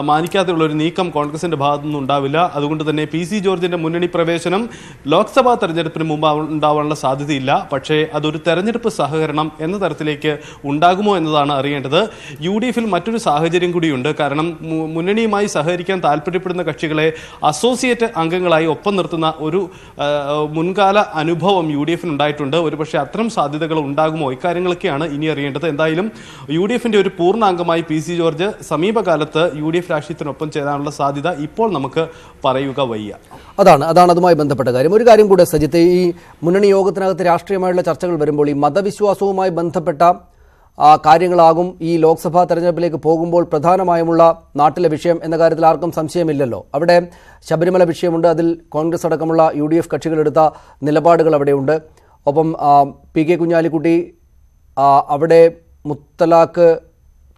മാനിക്കാതെയുള്ള ഒരു നീക്കം കോൺഗ്രസിന്റെ ഭാഗത്തുനിന്നും ഉണ്ടാവില്ല. അതുകൊണ്ട് തന്നെ PC ജോർജിന്റെ മുന്നണി പ്രവേശനം ലോക്സഭാ തെരഞ്ഞെടുപ്പിന് മുമ്പ് ഉണ്ടാവാനുള്ള സാധ്യതയില്ല. പക്ഷേ അതൊരു തെരഞ്ഞെടുപ്പ് സഹകരണം എന്ന തരത്തിലേക്ക് ഉണ്ടാകുമോ എന്നതാണ് അറിയേണ്ടത്. UDF-ൽ മറ്റൊരു സാഹചര്യം കൂടിയുണ്ട്. കാരണം മുന്നണിയുമായി സഹകരിക്കാൻ താല്പര്യപ്പെടുന്ന കക്ഷികളെ അസോസിയേറ്റ് അംഗങ്ങളായി ഒപ്പം നിർത്തുന്ന ഒരു മുൻകാല അനുഭവം UDF-ന് ഉണ്ടായിട്ടുണ്ട്. ഒരുപക്ഷെ അത്തരം സാധ്യതകൾ ഉണ്ടാകുമോ? ഇക്കാര്യങ്ങളൊക്കെയാണ് ഇനി അറിയേണ്ടത്. എന്തായാലും UDF-ന്റെ ഒരു പൂർണ്ണ അംഗമായി PC ജോർജ് സമീപകാലത്ത് UDF രാഷ്ട്രീയത്തിനൊപ്പം ചേരാനുള്ള സാധ്യത ഇപ്പോൾ നമുക്ക് പറയുക വയ്യ. അതാണ് അതുമായി ബന്ധപ്പെട്ട കാര്യം. ഒരു കാര്യം കൂടെ സജിത്ത്, ഈ മുന്നണി യോഗത്തിനകത്ത് രാഷ്ട്രീയമായുള്ള ചർച്ചകൾ വരുമ്പോൾ ഈ മതവിശ്വാസവുമായി ബന്ധപ്പെട്ട കാര്യങ്ങളാകും ഈ ലോക്സഭാ തെരഞ്ഞെടുപ്പിലേക്ക് പോകുമ്പോൾ പ്രധാനമായുമുള്ള നാട്ടിലെ വിഷയം എന്ന കാര്യത്തിൽ ആർക്കും സംശയമില്ലല്ലോ. അവിടെ ശബരിമല വിഷയമുണ്ട്. അതിൽ കോൺഗ്രസ് അടക്കമുള്ള UDF കക്ഷികളെടുത്ത നിലപാടുകൾ അവിടെയുണ്ട്. ഒപ്പം PK കുഞ്ഞാലിക്കുട്ടി അവിടെ മുത്തലാഖ്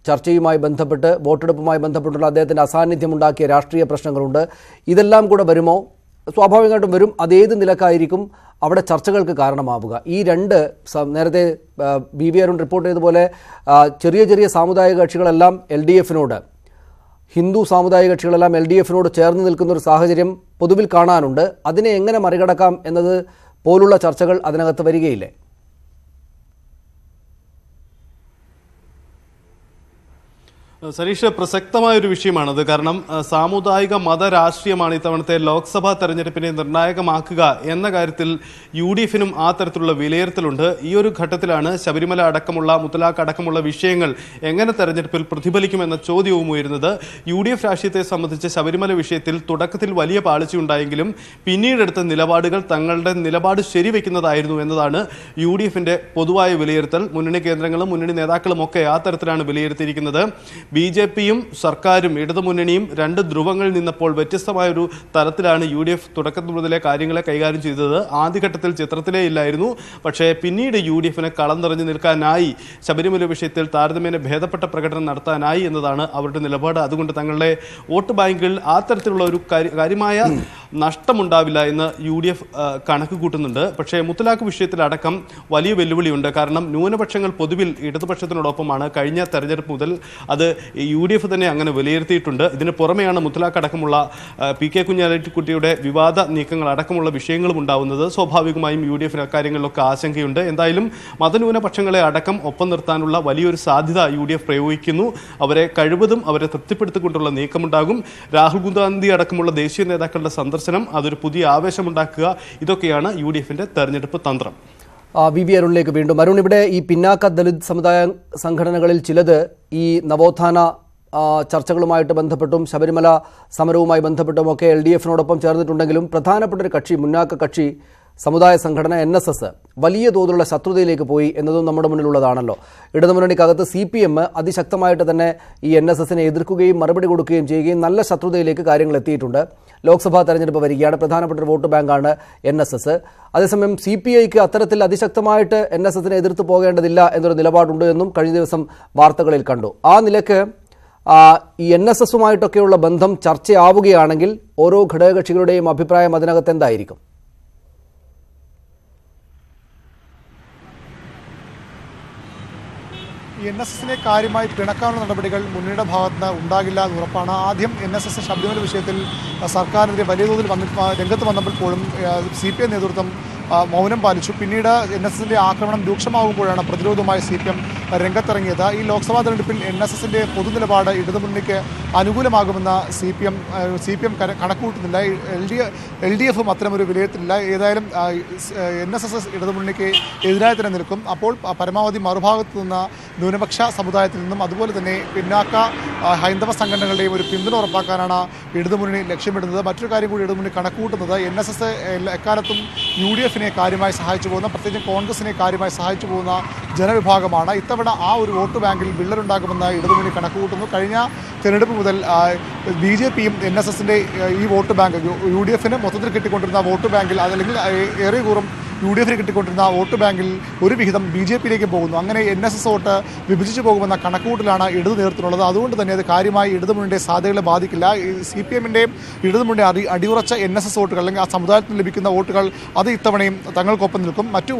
ചർച്ചയുമായി ബന്ധപ്പെട്ട് വോട്ടെടുപ്പുമായി ബന്ധപ്പെട്ടുള്ള അദ്ദേഹത്തിൻ്റെ അസാന്നിധ്യമുണ്ടാക്കിയ രാഷ്ട്രീയ പ്രശ്നങ്ങളുണ്ട്. ഇതെല്ലാം കൂടെ വരുമോ? സ്വാഭാവികമായിട്ടും വരും. അതേത് നിലക്കായിരിക്കും അവിടെ ചർച്ചകൾക്ക് കാരണമാവുക? ഈ രണ്ട് നേരത്തെ BB അരുൺ റിപ്പോർട്ട് ചെയ്തതുപോലെ ചെറിയ ചെറിയ സാമുദായിക കക്ഷികളെല്ലാം LDF-നോട് ഹിന്ദു സാമുദായിക കക്ഷികളെല്ലാം LDFനോട് ചേർന്ന് നിൽക്കുന്ന ഒരു സാഹചര്യം പൊതുവിൽ കാണാനുണ്ട്. അതിനെ എങ്ങനെ മറികടക്കാം എന്നത് പോലുള്ള ചർച്ചകൾ അതിനകത്ത് വരികയില്ലേ? സരീഷ്, പ്രസക്തമായ ഒരു വിഷയമാണത്. കാരണം സാമുദായിക മത രാഷ്ട്രീയമാണ് ഇത്തവണത്തെ ലോക്സഭാ തെരഞ്ഞെടുപ്പിനെ നിർണായകമാക്കുക എന്ന കാര്യത്തിൽ UDFനും ആ തരത്തിലുള്ള വിലയിരുത്തലുണ്ട്. ഈ ഒരു ഘട്ടത്തിലാണ് ശബരിമല അടക്കമുള്ള മുത്തലാഖ് അടക്കമുള്ള വിഷയങ്ങൾ എങ്ങനെ തെരഞ്ഞെടുപ്പിൽ പ്രതിഫലിക്കുമെന്ന ചോദ്യവും ഉയരുന്നത്. UDF രാഷ്ട്രീയത്തെ സംബന്ധിച്ച് ശബരിമല വിഷയത്തിൽ തുടക്കത്തിൽ വലിയ പാളിച്ചയുണ്ടായെങ്കിലും പിന്നീടെടുത്ത നിലപാടുകൾ തങ്ങളുടെ നിലപാട് ശരിവെക്കുന്നതായിരുന്നു എന്നതാണ് UDFന്റെ പൊതുവായ വിലയിരുത്തൽ. മുന്നണി കേന്ദ്രങ്ങളും മുന്നണി നേതാക്കളും ഒക്കെ ആ തരത്തിലാണ് വിലയിരുത്തിയിരിക്കുന്നത്. BJPയും സർക്കാരും ഇടതുമുന്നണിയും രണ്ട് ധ്രുവങ്ങളിൽ നിന്നപ്പോൾ വ്യത്യസ്തമായൊരു തലത്തിലാണ് UDF തുടക്കത്തിൽ മുതലേ കാര്യങ്ങളെ കൈകാര്യം ചെയ്തത്. ആദ്യഘട്ടത്തിൽ ചിത്രത്തിലേ ഇല്ലായിരുന്നു. പക്ഷേ പിന്നീട് UDFനെ കളം നിറഞ്ഞു നിൽക്കാനായി, ശബരിമല വിഷയത്തിൽ താരതമ്യേന ഭേദപ്പെട്ട പ്രകടനം നടത്താനായി എന്നതാണ് അവരുടെ നിലപാട്. അതുകൊണ്ട് തങ്ങളുടെ വോട്ട് ബാങ്കിൽ ആ തരത്തിലുള്ള ഒരു കാര്യമായ നഷ്ടമുണ്ടാവില്ല എന്ന് UDF കണക്ക് കൂട്ടുന്നുണ്ട്. പക്ഷേ മുത്തലാഖ് വിഷയത്തിലടക്കം വലിയ വെല്ലുവിളിയുണ്ട്. കാരണം ന്യൂനപക്ഷങ്ങൾ പൊതുവിൽ ഇടതുപക്ഷത്തിനോടൊപ്പമാണ്. കഴിഞ്ഞ തെരഞ്ഞെടുപ്പ് മുതൽ അത് UDF തന്നെ അങ്ങനെ വിലയിരുത്തിയിട്ടുണ്ട്. ഇതിന് പുറമെയാണ് മുത്തലാഖ് അടക്കമുള്ള PK കുഞ്ഞാലിക്കുട്ടിയുടെ വിവാദ നീക്കങ്ങൾ അടക്കമുള്ള വിഷയങ്ങളും ഉണ്ടാവുന്നത്. സ്വാഭാവികമായും UDFന് അക്കാര്യങ്ങളിലൊക്കെ ആശങ്കയുണ്ട്. എന്തായാലും മതന്യൂനപക്ഷങ്ങളെ അടക്കം ഒപ്പം നിർത്താനുള്ള വലിയൊരു സാധ്യത UDF പ്രയോഗിക്കുന്നു. അവരെ കഴിവതും അവരെ തൃപ്തിപ്പെടുത്തിക്കൊണ്ടുള്ള നീക്കമുണ്ടാകും. രാഹുൽ ഗാന്ധി അടക്കമുള്ള ദേശീയ നേതാക്കളുടെ സന്ദർശനം അതൊരു പുതിയ ആവേശമുണ്ടാക്കുക. ഇതൊക്കെയാണ് UDFന്റെ തെരഞ്ഞെടുപ്പ് തന്ത്രം. VV അരുണിലേക്ക് വീണ്ടും. അരുൺ, ഇവിടെ ഈ പിന്നാക്ക ദലിത് സമുദായ സംഘടനകളിൽ ചിലത് ഈ നവോത്ഥാന ചർച്ചകളുമായിട്ട് ബന്ധപ്പെട്ടും ശബരിമല സമരവുമായി ബന്ധപ്പെട്ടുമൊക്കെ LDFനോടൊപ്പം ചേർന്നിട്ടുണ്ടെങ്കിലും പ്രധാനപ്പെട്ട ഒരു കക്ഷി, മുന്നാക്ക കക്ഷി സമുദായ സംഘടന NSS വലിയ തോതിലുള്ള ശത്രുതയിലേക്ക് പോയി എന്നതും നമ്മുടെ മുന്നിലുള്ളതാണല്ലോ. ഇടതുമുന്നണിക്കകത്ത് CPM അതിശക്തമായിട്ട് തന്നെ ഈ NSSനെ എതിർക്കുകയും മറുപടി കൊടുക്കുകയും ചെയ്യുകയും നല്ല ശത്രുതയിലേക്ക് കാര്യങ്ങൾ എത്തിയിട്ടുണ്ട്. ലോക്സഭാ തെരഞ്ഞെടുപ്പ് വരികയാണ്. പ്രധാനപ്പെട്ട ഒരു വോട്ട് ബാങ്കാണ് NSS. അതേസമയം CPIക്ക് അത്തരത്തിൽ അതിശക്തമായിട്ട് NSSനെ എതിർത്ത് പോകേണ്ടതില്ല എന്നൊരു നിലപാടുണ്ട് എന്നും കഴിഞ്ഞ ദിവസം വാർത്തകളിൽ കണ്ടു. ആ നിലയ്ക്ക് ഈ NSSുമായിട്ടൊക്കെയുള്ള ബന്ധം ചർച്ചയാവുകയാണെങ്കിൽ ഓരോ ഘടകകക്ഷികളുടെയും അഭിപ്രായം അതിനകത്ത് എന്തായിരിക്കും? NSSനെ കാര്യമായി പിണക്കാനുള്ള നടപടികൾ മുന്നണിയുടെ ഭാഗത്ത് നിന്ന് ഉണ്ടാകില്ല എന്ന് ഉറപ്പാണ്. ആദ്യം NSS ശബരിമല വിഷയത്തിൽ സർക്കാരിനെതിരെ വലിയ തോതിൽ രംഗത്ത് വന്നപ്പോൾ പോലും CPI നേതൃത്വം മൗനം പാലിച്ചു. പിന്നീട് NSSന്റെ ആക്രമണം രൂക്ഷമാകുമ്പോഴാണ് പ്രതിരോധവുമായി CPM രംഗത്തിറങ്ങിയത്. ഈ ലോക്സഭാ തെരഞ്ഞെടുപ്പിൽ NSSന്റെ പൊതുനിലപാട് ഇടതുമുന്നണിക്ക് അനുകൂലമാകുമെന്ന് CPM കണക്കുകൂട്ടുന്നില്ല. LDFും അത്തരമൊരു വിലയിരുത്തലില്ല. ഏതായാലും NSS ഇടതുമുന്നണിക്ക് എതിരായി തന്നെ നിൽക്കും. അപ്പോൾ പരമാവധി മറുഭാഗത്തു നിന്ന് ന്യൂനപക്ഷ സമുദായത്തിൽ നിന്നും അതുപോലെ തന്നെ പിന്നാക്ക ഹൈന്ദവ സംഘടനകളുടെയും ഒരു പിന്തുണ ഉറപ്പാക്കാനാണ് ഇടതുമുന്നണി ലക്ഷ്യമിടുന്നത്. മറ്റൊരു കാര്യം കൂടി ഇടതുമുന്നണി കണക്കുകൂട്ടുന്നത് NSS എക്കാലത്തും UDFനെ കാര്യമായി സഹായിച്ചു പോകുന്ന, പ്രത്യേകിച്ച് കോൺഗ്രസിനെ കാര്യമായി സഹായിച്ചു പോകുന്ന ജനവിഭാഗമാണ്. ഇത്തവണ ആ ഒരു വോട്ട് ബാങ്കിൽ വിള്ളലുണ്ടാകുമെന്ന് ഇടതുമുന്നണി കണക്കുകൂട്ടുന്നു. കഴിഞ്ഞ തിരഞ്ഞെടുപ്പ് മുതൽ BJPയും NSSന്റെ ഈ വോട്ട് ബാങ്ക് UDFന് മൊത്തത്തിൽ കിട്ടിക്കൊണ്ടിരുന്ന വോട്ട് ബാങ്കിൽ, അതല്ലെങ്കിൽ ഏറെ കൂറും UDFന് കിട്ടിക്കൊണ്ടിരുന്ന വോട്ട് ബാങ്കിൽ ഒരു വിഹിതം BJPയിലേക്ക് പോകുന്നു. അങ്ങനെ NSS വോട്ട് വിഭജിച്ചു പോകുമെന്ന കണക്കുകൂട്ടലാണ് ഇടതു നേതൃത്വത്തിനുള്ളത്. അതുകൊണ്ട് തന്നെ അത് കാര്യമായി ഇടതുമുന്നണിയുടെ സാധ്യതകളെ ബാധിക്കില്ല. CPMന്റെയും ഇടതുമുന്നണി അടിയുറച്ച NSS വോട്ടുകൾ, അല്ലെങ്കിൽ ആ സമുദായത്തിൽ ലഭിക്കുന്ന വോട്ടുകൾ അത് ഇത്തവണയും തങ്ങൾക്കൊപ്പം നിൽക്കും. മറ്റു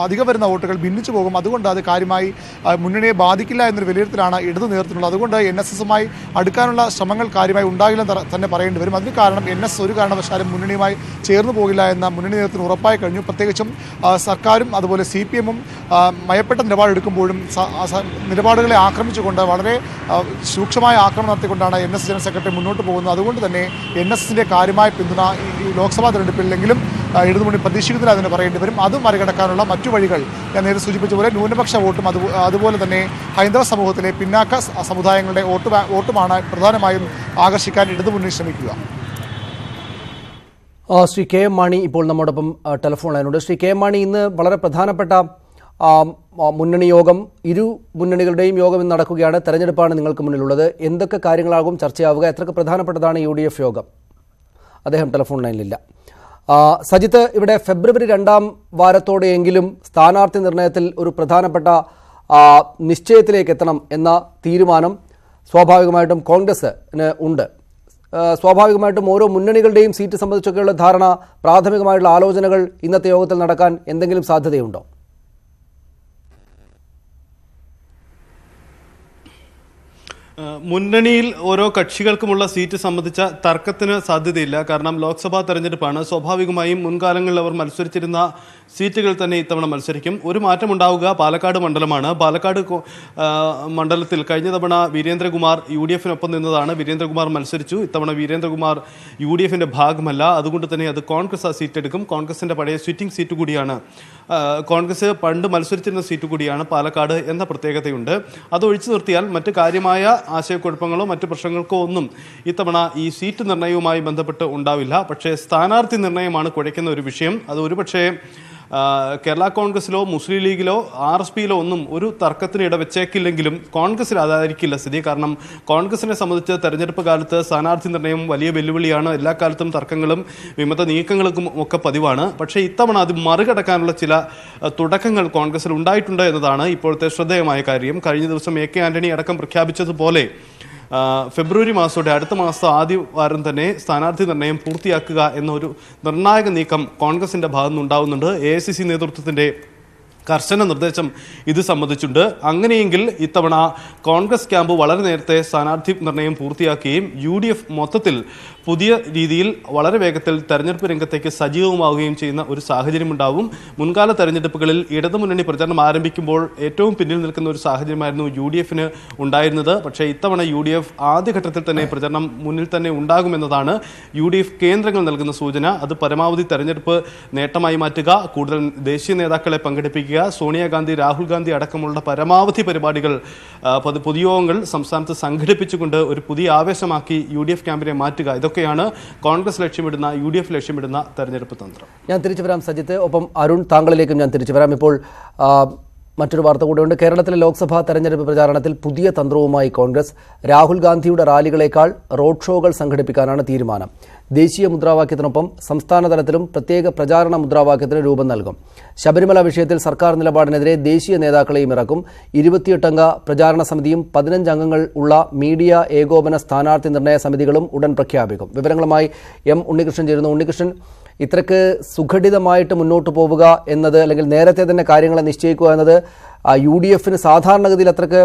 അധികം വരുന്ന വോട്ടുകൾ ഭിന്നിച്ചു പോകും. അതുകൊണ്ട് അത് കാര്യമായി മുന്നണിയെ ബാധിക്കില്ല എന്നൊരു വിലയിരുത്തലാണ് ഇടതു നേതൃത്വത്തിനുള്ളത്. അതുകൊണ്ട് NSSുമായി അടുക്കാനുള്ള ശ്രമങ്ങൾ കാര്യമായി ഉണ്ടാകില്ലെന്ന് തന്നെ പറയേണ്ടി വരും. അതിന് കാരണം NS ഒരു കാരണവശാലും മുന്നണിയുമായി ചേർന്ന് പോകില്ല എന്ന മുന്നണി നേതൃത്വത്തിന് ഉറപ്പായി കഴിഞ്ഞു. പ്രത്യേകിച്ചും സർക്കാരും അതുപോലെ CPMും മയപ്പെട്ട നിലപാടെടുക്കുമ്പോഴും നിലപാടുകളെ ആക്രമിച്ചുകൊണ്ട് വളരെ സൂക്ഷ്മമായ ആക്രമണം നടത്തിക്കൊണ്ടാണ് NS ജനറൽ സെക്രട്ടറി മുന്നോട്ട് പോകുന്നത്. അതുകൊണ്ട് തന്നെ NSSന്റെ കാര്യമായ പിന്തുണ ഈ ലോക്സഭാ തെരഞ്ഞെടുപ്പിലെങ്കിലും ഇടതുമുന്നണി പ്രതീക്ഷിക്കുന്നില്ല എന്ന് പറയേണ്ടി വരും. അത് മറികടക്കാനുള്ള മറ്റു വഴികൾ ഞാൻ നേരെ സൂചിപ്പിച്ച പോലെ ന്യൂനപക്ഷ വോട്ടും അതുപോലെ തന്നെ ഹൈന്ദവ സമൂഹത്തിലെ പിന്നാക്ക സമുദായങ്ങളുടെ വോട്ടുമാണ് പ്രധാനമായും ആകർഷിക്കാൻ ഇടതുമുന്നണി ശ്രമിക്കുക. ശ്രീ KM മാണി ഇപ്പോൾ നമ്മോടൊപ്പം ടെലിഫോൺ ലൈനുണ്ട്. ശ്രീ KM മാണി, ഇന്ന് വളരെ പ്രധാനപ്പെട്ട മുന്നണി യോഗം, ഇരു മുന്നണികളുടെയും യോഗം ഇന്ന് നടക്കുകയാണ്. തെരഞ്ഞെടുപ്പാണ് നിങ്ങൾക്ക് മുന്നിലുള്ളത്. എന്തൊക്കെ കാര്യങ്ങളാകും ചർച്ചയാവുക? എത്രക്ക് പ്രധാനപ്പെട്ടതാണ് UDF യോഗം? അദ്ദേഹം ടെലിഫോൺ ലൈനിലില്ല. സജിത്ത്, ഇവിടെ ഫെബ്രുവരി 2-ാം വാരത്തോടെയെങ്കിലും സ്ഥാനാർത്ഥി നിർണയത്തിൽ ഒരു പ്രധാനപ്പെട്ട നിശ്ചയത്തിലേക്ക് എത്തണം എന്ന തീരുമാനം സ്വാഭാവികമായിട്ടും കോൺഗ്രസിന് ഉണ്ട്. സ്വാഭാവികമായിട്ടും ഓരോ മുന്നണികളുടെയും സീറ്റ് സംബന്ധിച്ചൊക്കെയുള്ള ധാരണ, പ്രാഥമികമായിട്ടുള്ള ആലോചനകൾ ഇന്നത്തെ യോഗത്തിൽ നടക്കാൻ എന്തെങ്കിലും സാധ്യതയുണ്ടോ? മുന്നണിയിൽ ഓരോ കക്ഷികൾക്കുമുള്ള സീറ്റ് സംബന്ധിച്ച തർക്കത്തിന് സാധ്യതയില്ല. കാരണം ലോക്സഭാ തെരഞ്ഞെടുപ്പാണ്. സ്വാഭാവികമായും മുൻകാലങ്ങളിൽ അവർ മത്സരിച്ചിരുന്ന സീറ്റുകൾ തന്നെ ഇത്തവണ മത്സരിക്കും. ഒരു മാറ്റമുണ്ടാവുക പാലക്കാട് മണ്ഡലമാണ്. പാലക്കാട് മണ്ഡലത്തിൽ കഴിഞ്ഞ തവണ വീരേന്ദ്രകുമാർ UDF-നൊപ്പം നിന്നതാണ്. വീരേന്ദ്രകുമാർ മത്സരിച്ചു. ഇത്തവണ വീരേന്ദ്രകുമാർ UDF-ന്റെ ഭാഗമല്ല. അതുകൊണ്ട് തന്നെ അത് കോൺഗ്രസ് ആ സീറ്റ് എടുക്കും. കോൺഗ്രസിന്റെ പഴയ സിറ്റിംഗ് സീറ്റ് കൂടിയാണ്. കോൺഗ്രസ് പണ്ട് മത്സരിച്ചിരുന്ന സീറ്റ് കൂടിയാണ് പാലക്കാട് എന്ന പ്രത്യേകതയുണ്ട്. അത് ഒഴിച്ചു നിർത്തിയാൽ മറ്റ് കാര്യമായ ആശയക്കുഴപ്പങ്ങളോ മറ്റു പ്രശ്നങ്ങൾക്കോ ഒന്നും ഇത്തവണ ഈ സീറ്റ് നിർണയവുമായി ബന്ധപ്പെട്ട് ഉണ്ടാവില്ല. പക്ഷേ സ്ഥാനാർത്ഥി നിർണയമാണ് കുഴയ്ക്കുന്ന ഒരു വിഷയം. അത് ഒരുപക്ഷേ കേരള കോൺഗ്രസിലോ മുസ്ലിം ലീഗിലോ RSPയിലോ ഒന്നും ഒരു തർക്കത്തിന് ഇടവെച്ചേക്കില്ലെങ്കിലും കോൺഗ്രസിൽ അതായിരിക്കില്ല സ്ഥിതി. കാരണം കോൺഗ്രസിനെ സംബന്ധിച്ച് തെരഞ്ഞെടുപ്പ് കാലത്ത് സ്ഥാനാർത്ഥി നിർണയം വലിയ വെല്ലുവിളിയാണ്. എല്ലാ കാലത്തും തർക്കങ്ങളും വിമത നീക്കങ്ങൾക്കും ഒക്കെ പതിവാണ്. പക്ഷേ ഇത്തവണ അത് മറികടക്കാനുള്ള ചില തുടക്കങ്ങൾ കോൺഗ്രസിൽ ഉണ്ടായിട്ടുണ്ട് എന്നതാണ് ഇപ്പോഴത്തെ ശ്രദ്ധേയമായ കാര്യം. കഴിഞ്ഞ ദിവസം AK ആന്റണി അടക്കം പ്രഖ്യാപിച്ചതുപോലെ ഫെബ്രുവരി മാസത്തോടെ അടുത്ത മാസം ആദ്യ വാരം തന്നെ സ്ഥാനാർത്ഥി നിർണയം പൂർത്തിയാക്കുക എന്നൊരു നിർണായക നീക്കം കോൺഗ്രസിന്റെ ഭാഗത്തുനിന്നുണ്ടാവുന്നുണ്ട്. AICC നേതൃത്വത്തിന്റെ കർശന നിർദ്ദേശം ഇത് സംബന്ധിച്ചുണ്ട്. അങ്ങനെയെങ്കിൽ ഇത്തവണ കോൺഗ്രസ് ക്യാമ്പ് വളരെ നേരത്തെ സ്ഥാനാർത്ഥി നിർണയം പൂർത്തിയാക്കുകയും UDF മൊത്തത്തിൽ പുതിയ രീതിയിൽ വളരെ വേഗത്തിൽ തെരഞ്ഞെടുപ്പ് രംഗത്തേക്ക് സജീവമാവുകയും ചെയ്യുന്ന ഒരു സാഹചര്യമുണ്ടാവും. മുൻകാല തെരഞ്ഞെടുപ്പുകളിൽ ഇടതുമുന്നണി പ്രചരണം ആരംഭിക്കുമ്പോൾ ഏറ്റവും പിന്നിൽ നിൽക്കുന്ന ഒരു സാഹചര്യമായിരുന്നു UDF-ന് ഉണ്ടായിരുന്നത്. പക്ഷേ ഇത്തവണ UDF ആദ്യഘട്ടത്തിൽ തന്നെ പ്രചരണം മുന്നിൽ തന്നെ ഉണ്ടാകുമെന്നതാണ് UDF കേന്ദ്രങ്ങൾ നൽകുന്ന സൂചന. അത് പരമാവധി തെരഞ്ഞെടുപ്പ് നേട്ടമായി മാറ്റുക, കൂടുതൽ ദേശീയ നേതാക്കളെ പങ്കെടുപ്പിക്കുക, സോണിയാഗാന്ധി രാഹുൽ ഗാന്ധി അടക്കമുള്ള പരമാവധി പരിപാടികൾ പൊതുയോഗങ്ങൾ സംസ്ഥാനത്ത് സംഘടിപ്പിച്ചുകൊണ്ട് ഒരു പുതിയ ആവേശമാക്കി UDF ക്യാമ്പിനെ മാറ്റുക. ഇതൊക്കെയാണ് കോൺഗ്രസ് ലക്ഷ്യമിടുന്ന UDF ലക്ഷ്യമിടുന്ന തെരഞ്ഞെടുപ്പ് തന്ത്രം. ഞാൻ തിരിച്ചു വരാം സജിത്ത്. ഒപ്പം അരുൺ, താങ്കളിലേക്കും ഞാൻ തിരിച്ചു വരാം. ഇപ്പോൾ മറ്റൊരു വാർത്ത കൂടെയുണ്ട്. കേരളത്തിലെ ലോക്സഭാ തെരഞ്ഞെടുപ്പ് പ്രചാരണത്തിൽ പുതിയ തന്ത്രവുമായി കോൺഗ്രസ്. രാഹുൽ ഗാന്ധിയുടെ റാലികളേക്കാൾ റോഡ് ഷോകൾ സംഘടിപ്പിക്കാനാണ് തീരുമാനം. ദേശീയ മുദ്രാവാക്യത്തിനൊപ്പം സംസ്ഥാന തലത്തിലും പ്രത്യേക പ്രചാരണ മുദ്രാവാക്യത്തിന് രൂപം നൽകും. ശബരിമല വിഷയത്തിൽ സർക്കാർ നിലപാടിനെതിരെ ദേശീയ നേതാക്കളെയും ഇറക്കും. 28 അംഗ പ്രചാരണ സമിതിയും 15 അംഗങ്ങൾ ഉള്ള മീഡിയ ഏകോപന സ്ഥാനാർത്ഥി നിർണയ സമിതികളും ഉടൻ പ്രഖ്യാപിക്കും. വിവരങ്ങളുമായി M ഉണ്ണികൃഷ്ണൻ ചേരുന്നു. ഉണ്ണികൃഷ്ണൻ, ഇത്രയ്ക്ക് സുഘടിതമായിട്ട് മുന്നോട്ട് പോവുക എന്നത്, അല്ലെങ്കിൽ നേരത്തെ തന്നെ കാര്യങ്ങളെ നിശ്ചയിക്കുക എന്നത് UDF-ന് സാധാരണഗതിയിൽ അത്രയ്ക്ക്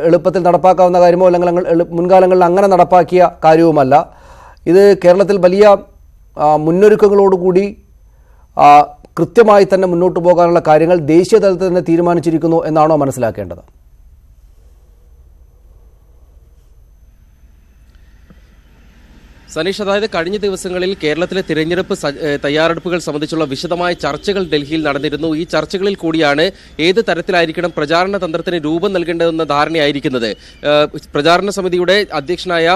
എളുപ്പത്തിൽ നടപ്പാക്കാവുന്ന കാര്യമോ അല്ലെങ്കിൽ മുൻകാലങ്ങളിൽ അങ്ങനെ നടപ്പാക്കിയ കാര്യവുമല്ല. ഇത് കേരളത്തിൽ വലിയ മുന്നൊരുക്കങ്ങളോടുകൂടി കൃത്യമായി തന്നെ മുന്നോട്ട് പോകാനുള്ള കാര്യങ്ങൾ ദേശീയ തലത്തിൽ തന്നെ തീരുമാനിച്ചിരിക്കുന്നു എന്നാണോ മനസ്സിലാക്കേണ്ടത്? സനീഷ്, അതായത് കഴിഞ്ഞ ദിവസങ്ങളിൽ കേരളത്തിലെ തിരഞ്ഞെടുപ്പ് തയ്യാറെടുപ്പുകൾ സംബന്ധിച്ചുള്ള വിശദമായ ചർച്ചകൾ ഡൽഹിയിൽ നടന്നിരുന്നു. ഈ ചർച്ചകളിൽ കൂടിയാണ് ഏത് തരത്തിലായിരിക്കണം പ്രചാരണ തന്ത്രത്തിന് രൂപം നൽകേണ്ടതെന്ന ധാരണയായിരിക്കുന്നത്. പ്രചാരണ സമിതിയുടെ അധ്യക്ഷനായ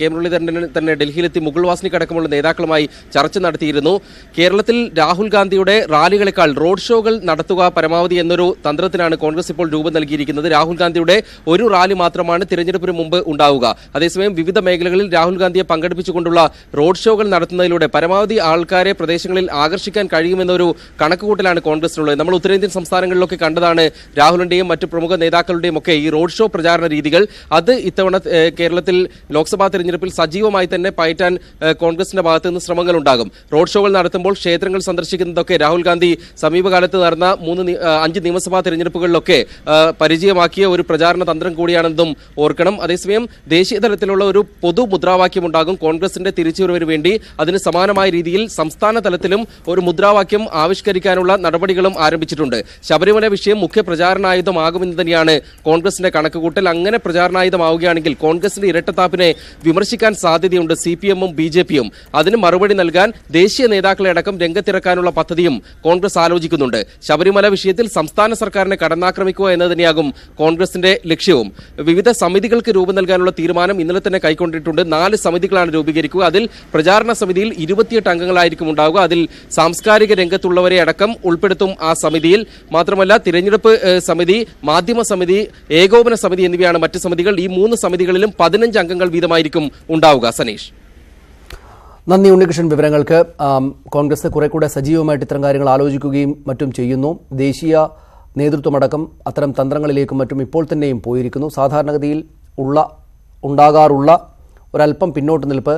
കെ മുരളീധരൻ തന്നെ ഡൽഹിയിലെത്തി മുകുൾ വാസ്നിക് അടക്കമുള്ള നേതാക്കളുമായി ചർച്ച നടത്തിയിരുന്നു. കേരളത്തിൽ രാഹുൽ ഗാന്ധിയുടെ റാലികളെക്കാൾ റോഡ് ഷോകൾ നടത്തുക പരമാവധി എന്നൊരു തന്ത്രത്തിനാണ് കോൺഗ്രസ് ഇപ്പോൾ രൂപം നൽകിയിരിക്കുന്നത്. രാഹുൽ ഗാന്ധിയുടെ ഒരു റാലി മാത്രമാണ് തിരഞ്ഞെടുപ്പിന് മുമ്പ് ഉണ്ടാവുക. അതേസമയം വിവിധ മേഖലകളിൽ രാഹുൽ ഗാന്ധിയെ പങ്കെടുപ്പിച്ചുകൊണ്ടുള്ള റോഡ് ഷോകൾ നടത്തുന്നതിലൂടെ പരമാവധി ആൾക്കാരെ പ്രദേശങ്ങളിൽ ആകർഷിക്കാൻ കഴിയുമെന്നൊരു കണക്കുകൂട്ടലാണ് കോൺഗ്രസിനുള്ളത്. നമ്മൾ ഉത്തരേന്ത്യൻ സംസ്ഥാനങ്ങളിലൊക്കെ കണ്ടതാണ് രാഹുലിന്റെയും മറ്റു പ്രമുഖ നേതാക്കളുടെയും ഒക്കെ ഈ റോഡ് ഷോ പ്രചാരണ രീതികൾ. അത് ഇത്തവണ കേരളത്തിൽ ലോക്സഭാ തെരഞ്ഞെടുപ്പിൽ സജീവമായി തന്നെ പയറ്റാൻ കോൺഗ്രസിന്റെ ഭാഗത്ത് നിന്ന് ശ്രമങ്ങൾ ഉണ്ടാകും. റോഡ് ഷോകൾ നടത്തുമ്പോൾ ക്ഷേത്രങ്ങൾ സന്ദർശിക്കുന്നതൊക്കെ രാഹുൽ ഗാന്ധി സമീപകാലത്ത് നടന്ന 5 നിയമസഭാ തെരഞ്ഞെടുപ്പുകളിലൊക്കെ പരിചയമാക്കിയ ഒരു പ്രചാരണ തന്ത്രം കൂടിയാണെന്നും ഓർക്കണം. അതേസമയം ദേശീയ തലത്തിലുള്ള ഒരു പൊതു മുദ്രാവാക്യം ഉണ്ടാകും കോൺഗ്രസിന്റെ തിരിച്ചുവരവിന് വേണ്ടി. അതിന് സമാനമായ രീതിയിൽ സംസ്ഥാന തലത്തിലും ഒരു മുദ്രാവാക്യം ആവിഷ്കരിക്കാനുള്ള നടപടികളും ആരംഭിച്ചിട്ടുണ്ട്. ശബരിമല വിഷയം മുഖ്യ പ്രചാരണായുധമാകുമെന്ന് തന്നെയാണ് കോൺഗ്രസിന്റെ കണക്കുകൂട്ടൽ. അങ്ങനെ പ്രചാരണായുധമാവുകയാണെങ്കിൽ കോൺഗ്രസിന്റെ ഇരട്ടത്താപ്പിനെ വിമർശിക്കാൻ സാധ്യതയുണ്ട് CPM-ഉം BJP-യും. അതിന് മറുപടി നൽകാൻ ദേശീയ നേതാക്കളെ അടക്കം രംഗത്തിറക്കാനുള്ള പദ്ധതിയും കോൺഗ്രസ് ആലോചിക്കുന്നുണ്ട്. ശബരിമല വിഷയത്തിൽ സംസ്ഥാന സർക്കാരിനെ കടന്നാക്രമിക്കുക എന്ന് തന്നെയാകും കോൺഗ്രസിന്റെ ലക്ഷ്യവും. വിവിധ സമിതികൾക്ക് രൂപം നൽകാനുള്ള തീരുമാനം ഇന്നലെ തന്നെ കൈക്കൊണ്ടിട്ടുണ്ട്. 4 സമിതികളാണ് രൂപീകരിക്കുക. അതിൽ പ്രചാരണ സമിതിയിൽ 28 അംഗങ്ങളായിരിക്കും ഉണ്ടാവുക. അതിൽ സാംസ്കാരിക രംഗത്തുള്ളവരെ അടക്കം ഉൾപ്പെടുത്തും ആ സമിതിയിൽ. മാത്രമല്ല തിരഞ്ഞെടുപ്പ് സമിതി, മാധ്യമ സമിതി, ഏകോപന സമിതി എന്നിവയാണ് മറ്റ് സമിതികൾ. ഈ 3 സമിതികളിലും 15 അംഗങ്ങൾ വീതമായിരിക്കും ഉണ്ടാവുക. സനീഷ്, നന്ദി ഉണ്ണികൃഷ്ണൻ വിവരങ്ങൾക്ക്. കോൺഗ്രസ് കുറെ കൂടെ സജീവമായിട്ട് ഇത്തരം കാര്യങ്ങൾ ആലോചിക്കുകയും മറ്റും ചെയ്യുന്നു. ദേശീയ നേതൃത്വമടക്കം അത്തരം തന്ത്രങ്ങളിലേക്കും മറ്റും ഇപ്പോൾ തന്നെയും പോയിരിക്കുന്നു. സാധാരണഗതിയിൽ ഉണ്ടാകാറുള്ള ഒരല്പം പിന്നോട്ട് നിൽപ്പ്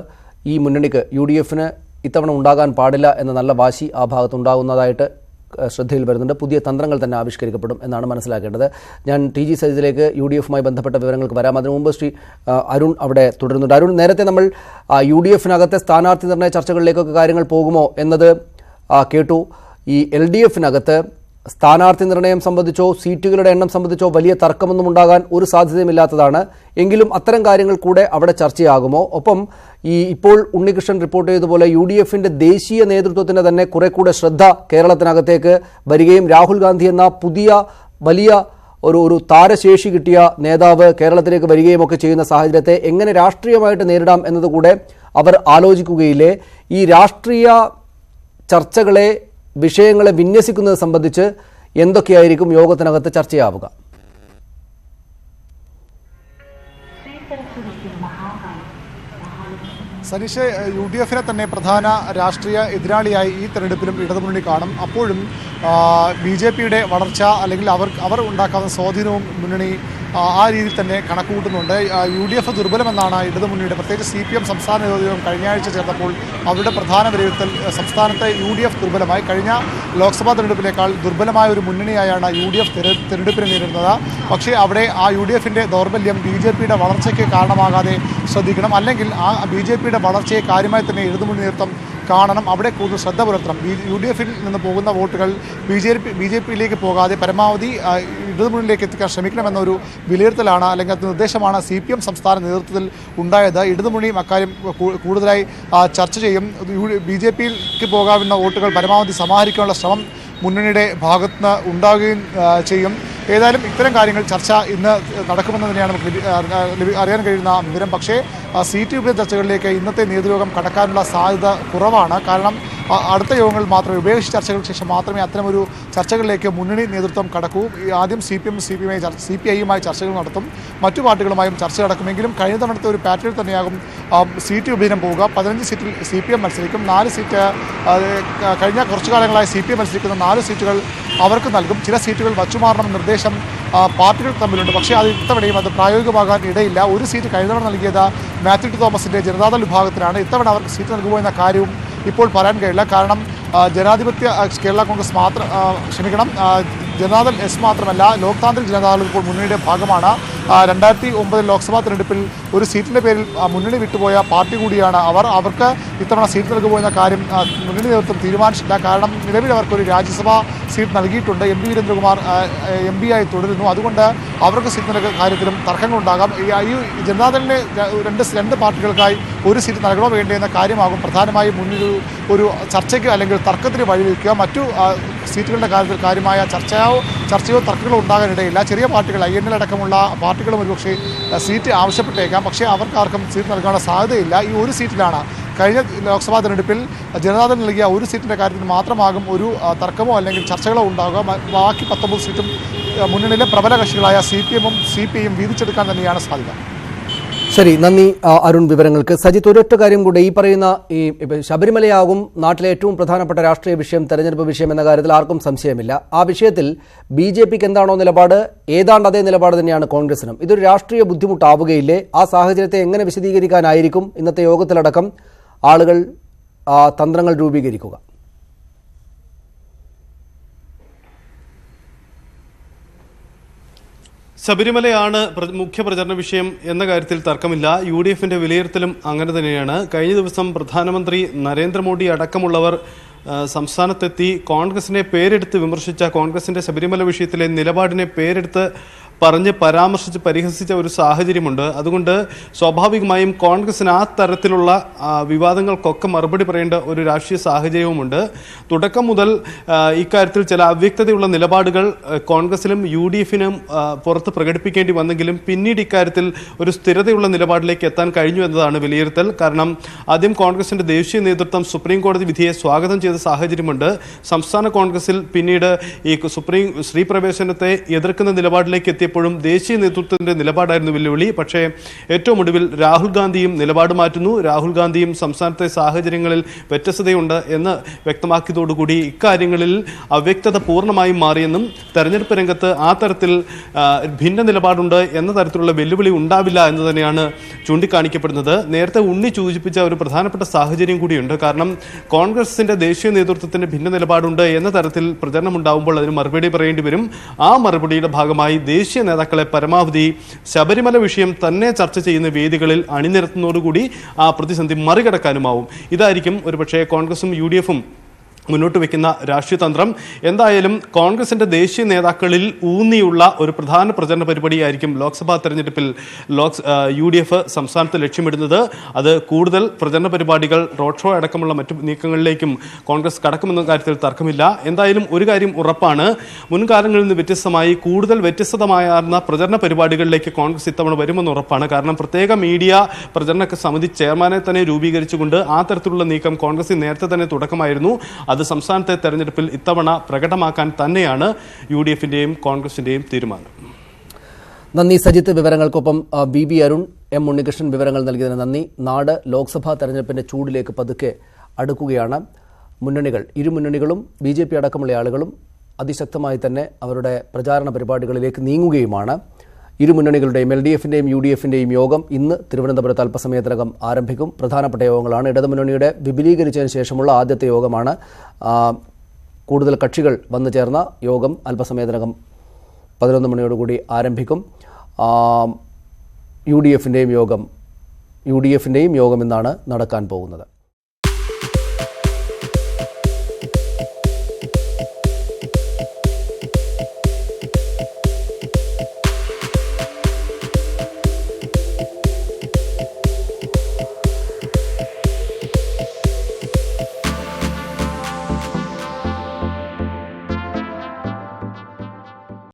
ഈ മുന്നണിക്ക് UDF-ന് ഇത്തവണ ഉണ്ടാകാൻ പാടില്ല എന്ന നല്ല വാശി ആ ഭാഗത്തുണ്ടാകുന്നതായിട്ട് ശ്രദ്ധയിൽ വരുന്നുണ്ട്. പുതിയ തന്ത്രങ്ങൾ തന്നെ ആവിഷ്കരിക്കപ്പെടും എന്നാണ് മനസ്സിലാക്കേണ്ടത്. ഞാൻ ടി ജി സജിലേക്ക് UDF-മായി ബന്ധപ്പെട്ട വിവരങ്ങൾക്ക് വരാം. അതിനു മുമ്പ് ശ്രീ അരുൺ അവിടെ തുടരുന്നുണ്ട്. അരുൺ, നേരത്തെ നമ്മൾ UDF-നകത്തെ സ്ഥാനാർത്ഥി നിർണയ ചർച്ചകളിലേക്കൊക്കെ കാര്യങ്ങൾ പോകുമോ എന്നത് കേട്ടു. ഈ LDF-നകത്ത് സ്ഥാനാർത്ഥി നിർണയം സംബന്ധിച്ചോ സീറ്റുകളുടെ എണ്ണം സംബന്ധിച്ചോ വലിയ തർക്കമൊന്നും ഉണ്ടാകാൻ ഒരു സാധ്യതയുമില്ലാത്തതാണ്. എങ്കിലും അത്തരം കാര്യങ്ങൾ കൂടെ അവിടെ ചർച്ചയാകുമോ? ഒപ്പം ഇപ്പോൾ ഉണ്ണികൃഷ്ണൻ റിപ്പോർട്ട് ചെയ്തതുപോലെ UDF-ന്റെ ദേശീയ നേതൃത്വത്തിന് തന്നെ കുറെ കൂടെ ശ്രദ്ധ കേരളത്തിനകത്തേക്ക് വരികയും രാഹുൽ ഗാന്ധി എന്ന പുതിയ വലിയ ഒരു താരശേഷി കിട്ടിയ നേതാവ് കേരളത്തിലേക്ക് വരികയും ഒക്കെ ചെയ്യുന്ന സാഹചര്യത്തെ എങ്ങനെ രാഷ്ട്രീയമായിട്ട് നേരിടാം എന്നതുകൂടെ അവർ ആലോചിക്കുകയില്ലേ? ഈ രാഷ്ട്രീയ ചർച്ചകളെ, വിഷയങ്ങളെ വിന്യസിക്കുന്നത് സംബന്ധിച്ച് എന്തൊക്കെയായിരിക്കും യോഗത്തിനകത്ത് ചർച്ചയാവുക? സനീഷ്, UDF-നെ തന്നെ പ്രധാന രാഷ്ട്രീയ എതിരാളിയായി ഈ തെരഞ്ഞെടുപ്പിലും ഇടതുമുന്നണി കാണും. അപ്പോഴും BJP-യുടെ വളർച്ച അല്ലെങ്കിൽ അവർ ഉണ്ടാക്കാവുന്ന സ്വാധീനവും മുന്നണി ആ രീതിയിൽ തന്നെ കണക്കുകൂട്ടുന്നുണ്ട്. UDF ദുർബലമെന്നാണ് ഇടതുമുന്നണിയുടെ, പ്രത്യേകിച്ച് CPM സംസ്ഥാന നേതൃത്വം കഴിഞ്ഞ ആഴ്ച ചേർന്നപ്പോൾ അവരുടെ പ്രധാന വിലയിരുത്തൽ സംസ്ഥാനത്തെ UDF ദുർബലമായി. കഴിഞ്ഞ ലോക്സഭാ തെരഞ്ഞെടുപ്പിനേക്കാൾ ദുർബലമായ ഒരു മുന്നണിയായാണ് UDF തെരഞ്ഞെടുപ്പിനെ നേരിടുന്നത്. പക്ഷേ അവിടെ ആ UDF-ന്റെ ദൗർബല്യം BJP-യുടെ വളർച്ചയ്ക്ക് കാരണമാകാതെ ശ്രദ്ധിക്കണം. അല്ലെങ്കിൽ ആ BJP-യുടെ വളർച്ചയെ കാര്യമായി തന്നെ ഇടതുമുന്നണി നേതൃത്വം കാണണം. അവിടെ കൂടുതൽ ശ്രദ്ധ പുലർത്തണം. UDF-ൽ നിന്ന് പോകുന്ന വോട്ടുകൾ BJP-യിലേക്ക് പോകാതെ പരമാവധി ഇടതുമുന്നണിയിലേക്ക് എത്തിക്കാൻ ശ്രമിക്കണമെന്നൊരു വിലയിരുത്തലാണ് അല്ലെങ്കിൽ അത് നിർദ്ദേശമാണ് CPM സംസ്ഥാന നേതൃത്വത്തിൽ ഉണ്ടായത്. ഇടതുമുന്നണിയും അക്കാര്യം കൂടുതലായി ചർച്ച ചെയ്യും. BJP-യിലേക്ക് പോകാവുന്ന വോട്ടുകൾ പരമാവധി സമാഹരിക്കാനുള്ള ശ്രമം മുന്നണിയുടെ ഭാഗത്തുനിന്ന് ഉണ്ടാവുകയും ചെയ്യും. ഏതായാലും ഇത്തരം കാര്യങ്ങൾ ചർച്ച ഇന്ന് നടക്കുമെന്ന് തന്നെയാണ് നമുക്ക് അറിയാൻ കഴിയുന്ന വിവരം. പക്ഷേ സീറ്റ് വിഭജന ചർച്ചകളിലേക്ക് ഇന്നത്തെ നേതൃയോഗം കടക്കാനുള്ള സാധ്യത കുറവാണ്. കാരണം അടുത്ത യോഗങ്ങൾ മാത്രമേ, ഉപേക്ഷിച്ച ചർച്ചകൾക്ക് ശേഷം മാത്രമേ അത്തരമൊരു ചർച്ചകളിലേക്ക് മുന്നണി നേതൃത്വം കടക്കൂ. ആദ്യം CPI-യുമായി ചർച്ചകൾ നടത്തും, മറ്റു പാർട്ടികളുമായും ചർച്ച നടക്കുമെങ്കിലും കഴിഞ്ഞ തവണത്തെ ഒരു പാറ്റേൺ തന്നെയാകും സീറ്റ് വിഭജനം പോവുക. 15 സീറ്റിൽ CPM മത്സരിക്കും. 4 സീറ്റ് കഴിഞ്ഞ കുറച്ചു കാലങ്ങളായി CPM മത്സരിക്കുന്ന 4 സീറ്റുകൾ അവർക്ക് നൽകും. ചില സീറ്റുകൾ വച്ചുമാറണമെന്ന നിർദ്ദേശം പാർട്ടികൾ തമ്മിലുണ്ട്. പക്ഷേ അത് ഇത്തവണയും അത് പ്രായോഗികമാകാൻ ഇടയില്ല. ഒരു സീറ്റ് കഴിഞ്ഞ തവണ നൽകിയത് മാത്യു ടി തോമസിൻ്റെ ജനതാദൾ വിഭാഗത്തിനാണ്. ഇത്തവണ അവർക്ക് സീറ്റ് നൽകുമോ എന്ന കാര്യവും ഇപ്പോൾ പറയാൻ കഴിയില്ല. കാരണം ജനാധിപത്യ കേരള കോൺഗ്രസ് ജനതാദൾ S മാത്രമല്ല, ലോക് താന്ത്രിക് ജനതാദൾ ഇപ്പോൾ മുന്നണിയുടെ ഭാഗമാണ്. 2009 ലോക്സഭാ തെരഞ്ഞെടുപ്പിൽ ഒരു സീറ്റിൻ്റെ പേരിൽ മുന്നണി വിട്ടുപോയ പാർട്ടി കൂടിയാണ് അവർ. അവർക്ക് ഇത്തവണ സീറ്റ് നൽകുമോ എന്ന കാര്യം മുന്നണി നേതൃത്വം തീരുമാനിച്ചില്ല. കാരണം നിലവിൽ അവർക്കൊരു രാജ്യസഭാ സീറ്റ് നൽകിയിട്ടുണ്ട്. MP വീരേന്ദ്രകുമാർ MP ആയി തുടരുന്നു. അതുകൊണ്ട് അവർക്ക് സീറ്റ് നൽകുന്ന കാര്യത്തിലും തർക്കങ്ങളുണ്ടാകാം. ഈ ജനതാദളിലെ രണ്ട് പാർട്ടികൾക്കായി ഒരു സീറ്റ് നൽകണോ വേണ്ടേ എന്ന കാര്യമാകും പ്രധാനമായും മുന്നിൽ ഒരു ചർച്ചയ്ക്ക് അല്ലെങ്കിൽ തർക്കത്തിന് വഴിവെക്കുക. മറ്റു സീറ്റുകളുടെ കാര്യത്തിൽ കാര്യമായ ചർച്ചയോ തർക്കങ്ങളോ ഉണ്ടാകാനിടയില്ല. ചെറിയ പാർട്ടികൾ INL അടക്കമുള്ള പാർട്ടികളും ഒരുപക്ഷെ സീറ്റ് ആവശ്യപ്പെട്ടേക്കാം. പക്ഷേ അവർക്കാർക്കും സീറ്റ് നൽകാനുള്ള സാധ്യതയില്ല. ഈ ഒരു സീറ്റിലാണ് കഴിഞ്ഞ ലോക്സഭാ തെരഞ്ഞെടുപ്പിൽ ജനതാദൾ നൽകിയ ഒരു സീറ്റിൻ്റെ കാര്യത്തിൽ മാത്രമാകും ഒരു തർക്കമോ അല്ലെങ്കിൽ ചർച്ചകളോ ഉണ്ടാകുക. ബാക്കി 19 സീറ്റും മുന്നണിയിലെ പ്രബല കക്ഷികളായ CPM-ഉം CPI-യും വീതിച്ചെടുക്കാൻ തന്നെയാണ് സാധ്യത. ശരി, നന്ദി അരുൺ വിവരങ്ങൾക്ക്. സജിത്ത്, ഒരൊറ്റ കാര്യം കൂടെ, ഈ പറയുന്ന ശബരിമലയാകും നാട്ടിലെ ഏറ്റവും പ്രധാനപ്പെട്ട രാഷ്ട്രീയ വിഷയം, തെരഞ്ഞെടുപ്പ് വിഷയം എന്ന കാര്യത്തിൽ ആർക്കും സംശയമില്ല. ആ വിഷയത്തിൽ BJP-ക്ക് എന്താണോ നിലപാട്, ഏതാണ്ട് അതേ നിലപാട് തന്നെയാണ് കോൺഗ്രസിനും. ഇതൊരു രാഷ്ട്രീയ ബുദ്ധിമുട്ടാവുകയില്ലേ? ആ സാഹചര്യത്തെ എങ്ങനെ വിശദീകരിക്കാനായിരിക്കും ഇന്നത്തെ യോഗത്തിലടക്കം ആളുകൾ തന്ത്രങ്ങൾ രൂപീകരിക്കുക? ശബരിമലയാണ് മുഖ്യ പ്രചരണ വിഷയം എന്ന കാര്യത്തിൽ തർക്കമില്ല. UDF-ന്റെ വിലയിരുത്തലും അങ്ങനെ തന്നെയാണ്. കഴിഞ്ഞ ദിവസം പ്രധാനമന്ത്രി നരേന്ദ്രമോദി അടക്കമുള്ളവർ സംസ്ഥാനത്തെത്തി കോൺഗ്രസിനെ പേരെടുത്ത് വിമർശിച്ച, കോൺഗ്രസിന്റെ ശബരിമല വിഷയത്തിലെ നിലപാടിനെ പേരെടുത്ത് പറഞ്ഞ് പരാമർശിച്ച് പരിഹസിച്ച ഒരു സാഹചര്യമുണ്ട്. അതുകൊണ്ട് സ്വാഭാവികമായും കോൺഗ്രസിന് ആ തരത്തിലുള്ള വിവാദങ്ങൾക്കൊക്കെ മറുപടി പറയേണ്ട ഒരു രാഷ്ട്രീയ സാഹചര്യവുമുണ്ട്. തുടക്കം മുതൽ ഇക്കാര്യത്തിൽ ചില അവ്യക്തതയുള്ള നിലപാടുകൾ കോൺഗ്രസിലും UDF-നും പുറത്ത് പ്രകടിപ്പിക്കേണ്ടി വന്നെങ്കിലും പിന്നീട് ഇക്കാര്യത്തിൽ ഒരു സ്ഥിരതയുള്ള നിലപാടിലേക്ക് എത്താൻ കഴിഞ്ഞു എന്നതാണ് വിലയിരുത്തൽ. കാരണം ആദ്യം കോൺഗ്രസിന്റെ ദേശീയ നേതൃത്വം സുപ്രീം കോടതി വിധിയെ സ്വാഗതം ചെയ്ത സാഹചര്യമുണ്ട്. സംസ്ഥാന കോൺഗ്രസിൽ പിന്നീട് ഈ സ്ത്രീ പ്രവേശനത്തെ എതിർക്കുന്ന നിലപാടിലേക്ക് എത്തിയ എത്തിയപ്പോഴും ദേശീയ നേതൃത്വത്തിന്റെ നിലപാടായിരുന്നു വെല്ലുവിളി. പക്ഷേ ഏറ്റവും ഒടുവിൽ രാഹുൽ ഗാന്ധിയും നിലപാട് മാറ്റുന്നു. രാഹുൽ ഗാന്ധിയും സംസ്ഥാനത്തെ സാഹചര്യങ്ങളിൽ വ്യത്യസ്തതയുണ്ട് എന്ന് വ്യക്തമാക്കിയതോടുകൂടി ഇക്കാര്യങ്ങളിൽ അവ്യക്തത പൂർണ്ണമായും മാറിയെന്നും തെരഞ്ഞെടുപ്പ് രംഗത്ത് ആ തരത്തിൽ ഭിന്ന നിലപാടുണ്ട് എന്ന തരത്തിലുള്ള വെല്ലുവിളി ഉണ്ടാവില്ല എന്ന് തന്നെയാണ് ചൂണ്ടിക്കാണിക്കപ്പെടുന്നത്. നേരത്തെ ഉണ്ണി സൂചിപ്പിച്ച ഒരു പ്രധാനപ്പെട്ട സാഹചര്യം കൂടിയുണ്ട്. കാരണം കോൺഗ്രസിന്റെ ദേശീയ നേതൃത്വത്തിന്റെ ഭിന്ന നിലപാടുണ്ട് എന്ന തരത്തിൽ പ്രചരണം ഉണ്ടാവുമ്പോൾ അതിന് മറുപടി പറയേണ്ടി വരും. ആ മറുപടിയുടെ ഭാഗമായി ദേശീയ നേതാക്കളെ പരമാവധി ശബരിമല വിഷയം തന്നെ ചർച്ച ചെയ്യുന്ന വേദികളിൽ അണിനിരത്തുന്നതോടുകൂടി ആ പ്രതിസന്ധി മറികടക്കാനുമാവും. ഇതായിരിക്കും ഒരുപക്ഷെ കോൺഗ്രസും UDF-ഉം മുന്നോട്ട് വയ്ക്കുന്ന രാഷ്ട്രീയ തന്ത്രം. എന്തായാലും കോൺഗ്രസിന്റെ ദേശീയ നേതാക്കളിൽ ഊന്നിയുള്ള ഒരു പ്രധാന പ്രചരണ പരിപാടിയായിരിക്കും ലോക്സഭാ തെരഞ്ഞെടുപ്പിൽ UDF സംസ്ഥാനത്ത് ലക്ഷ്യമിടുന്നത്. അത് കൂടുതൽ പ്രചരണ പരിപാടികൾ, റോഡ് ഷോ അടക്കമുള്ള മറ്റു നീക്കങ്ങളിലേക്കും കോൺഗ്രസ് കടക്കുമെന്ന കാര്യത്തിൽ തർക്കമില്ല. എന്തായാലും ഒരു കാര്യം ഉറപ്പാണ്, മുൻകാലങ്ങളിൽ നിന്ന് വ്യത്യസ്തമായി കൂടുതൽ വ്യത്യസ്തമാർന്ന പ്രചരണ പരിപാടികളിലേക്ക് കോൺഗ്രസ് ഇത്തവണ വരുമെന്ന് ഉറപ്പാണ്. കാരണം പ്രത്യേക മീഡിയ പ്രചരണ സമിതി ചെയർമാനെ തന്നെ രൂപീകരിച്ചുകൊണ്ട് ആ തരത്തിലുള്ള നീക്കം കോൺഗ്രസിൽ നേരത്തെ തന്നെ തുടക്കമായിരുന്നു. അത് സംസ്ഥാനത്തെ തെരഞ്ഞെടുപ്പിൽ ഇത്തവണ പ്രകടമാക്കാൻ തന്നെയാണ് UDF-ന്റെയും കോൺഗ്രസിന്റെയും തീരുമാനം. നന്ദി സജിത്ത്. വിവരങ്ങൾക്കൊപ്പം BB അരുൺ, M ഉണ്ണികൃഷ്ണൻ വിവരങ്ങൾ നൽകിയതിന് നന്ദി. നാട് ലോക്സഭാ തെരഞ്ഞെടുപ്പിന്റെ ചൂടിലേക്ക് പതുക്കെ അടുക്കുകയാണ്. ഇരു മുന്നണികളും BJP അടക്കമുള്ള ആളുകളും അതിശക്തമായി തന്നെ അവരുടെ പ്രചാരണ പരിപാടികളിലേക്ക് നീങ്ങുകയുമാണ്. ഇരു മുന്നണികളുടെയും LDF-ന്റെയും UDF-ന്റെയും യോഗം ഇന്ന് തിരുവനന്തപുരത്ത് അല്പസമയത്തിനകം ആരംഭിക്കും. പ്രധാനപ്പെട്ട യോഗങ്ങളാണ്. ഇടതുമുന്നണിയുടെ വിപുലീകരിച്ചതിന് ശേഷമുള്ള ആദ്യത്തെ യോഗമാണ്. കൂടുതൽ കക്ഷികൾ വന്നു ചേർന്ന യോഗം അല്പസമയത്തിനകം 11 മണിയോടുകൂടി ആരംഭിക്കും. UDF-ന്റെയും യോഗം ഇന്നാണ് നടക്കാൻ പോകുന്നത്.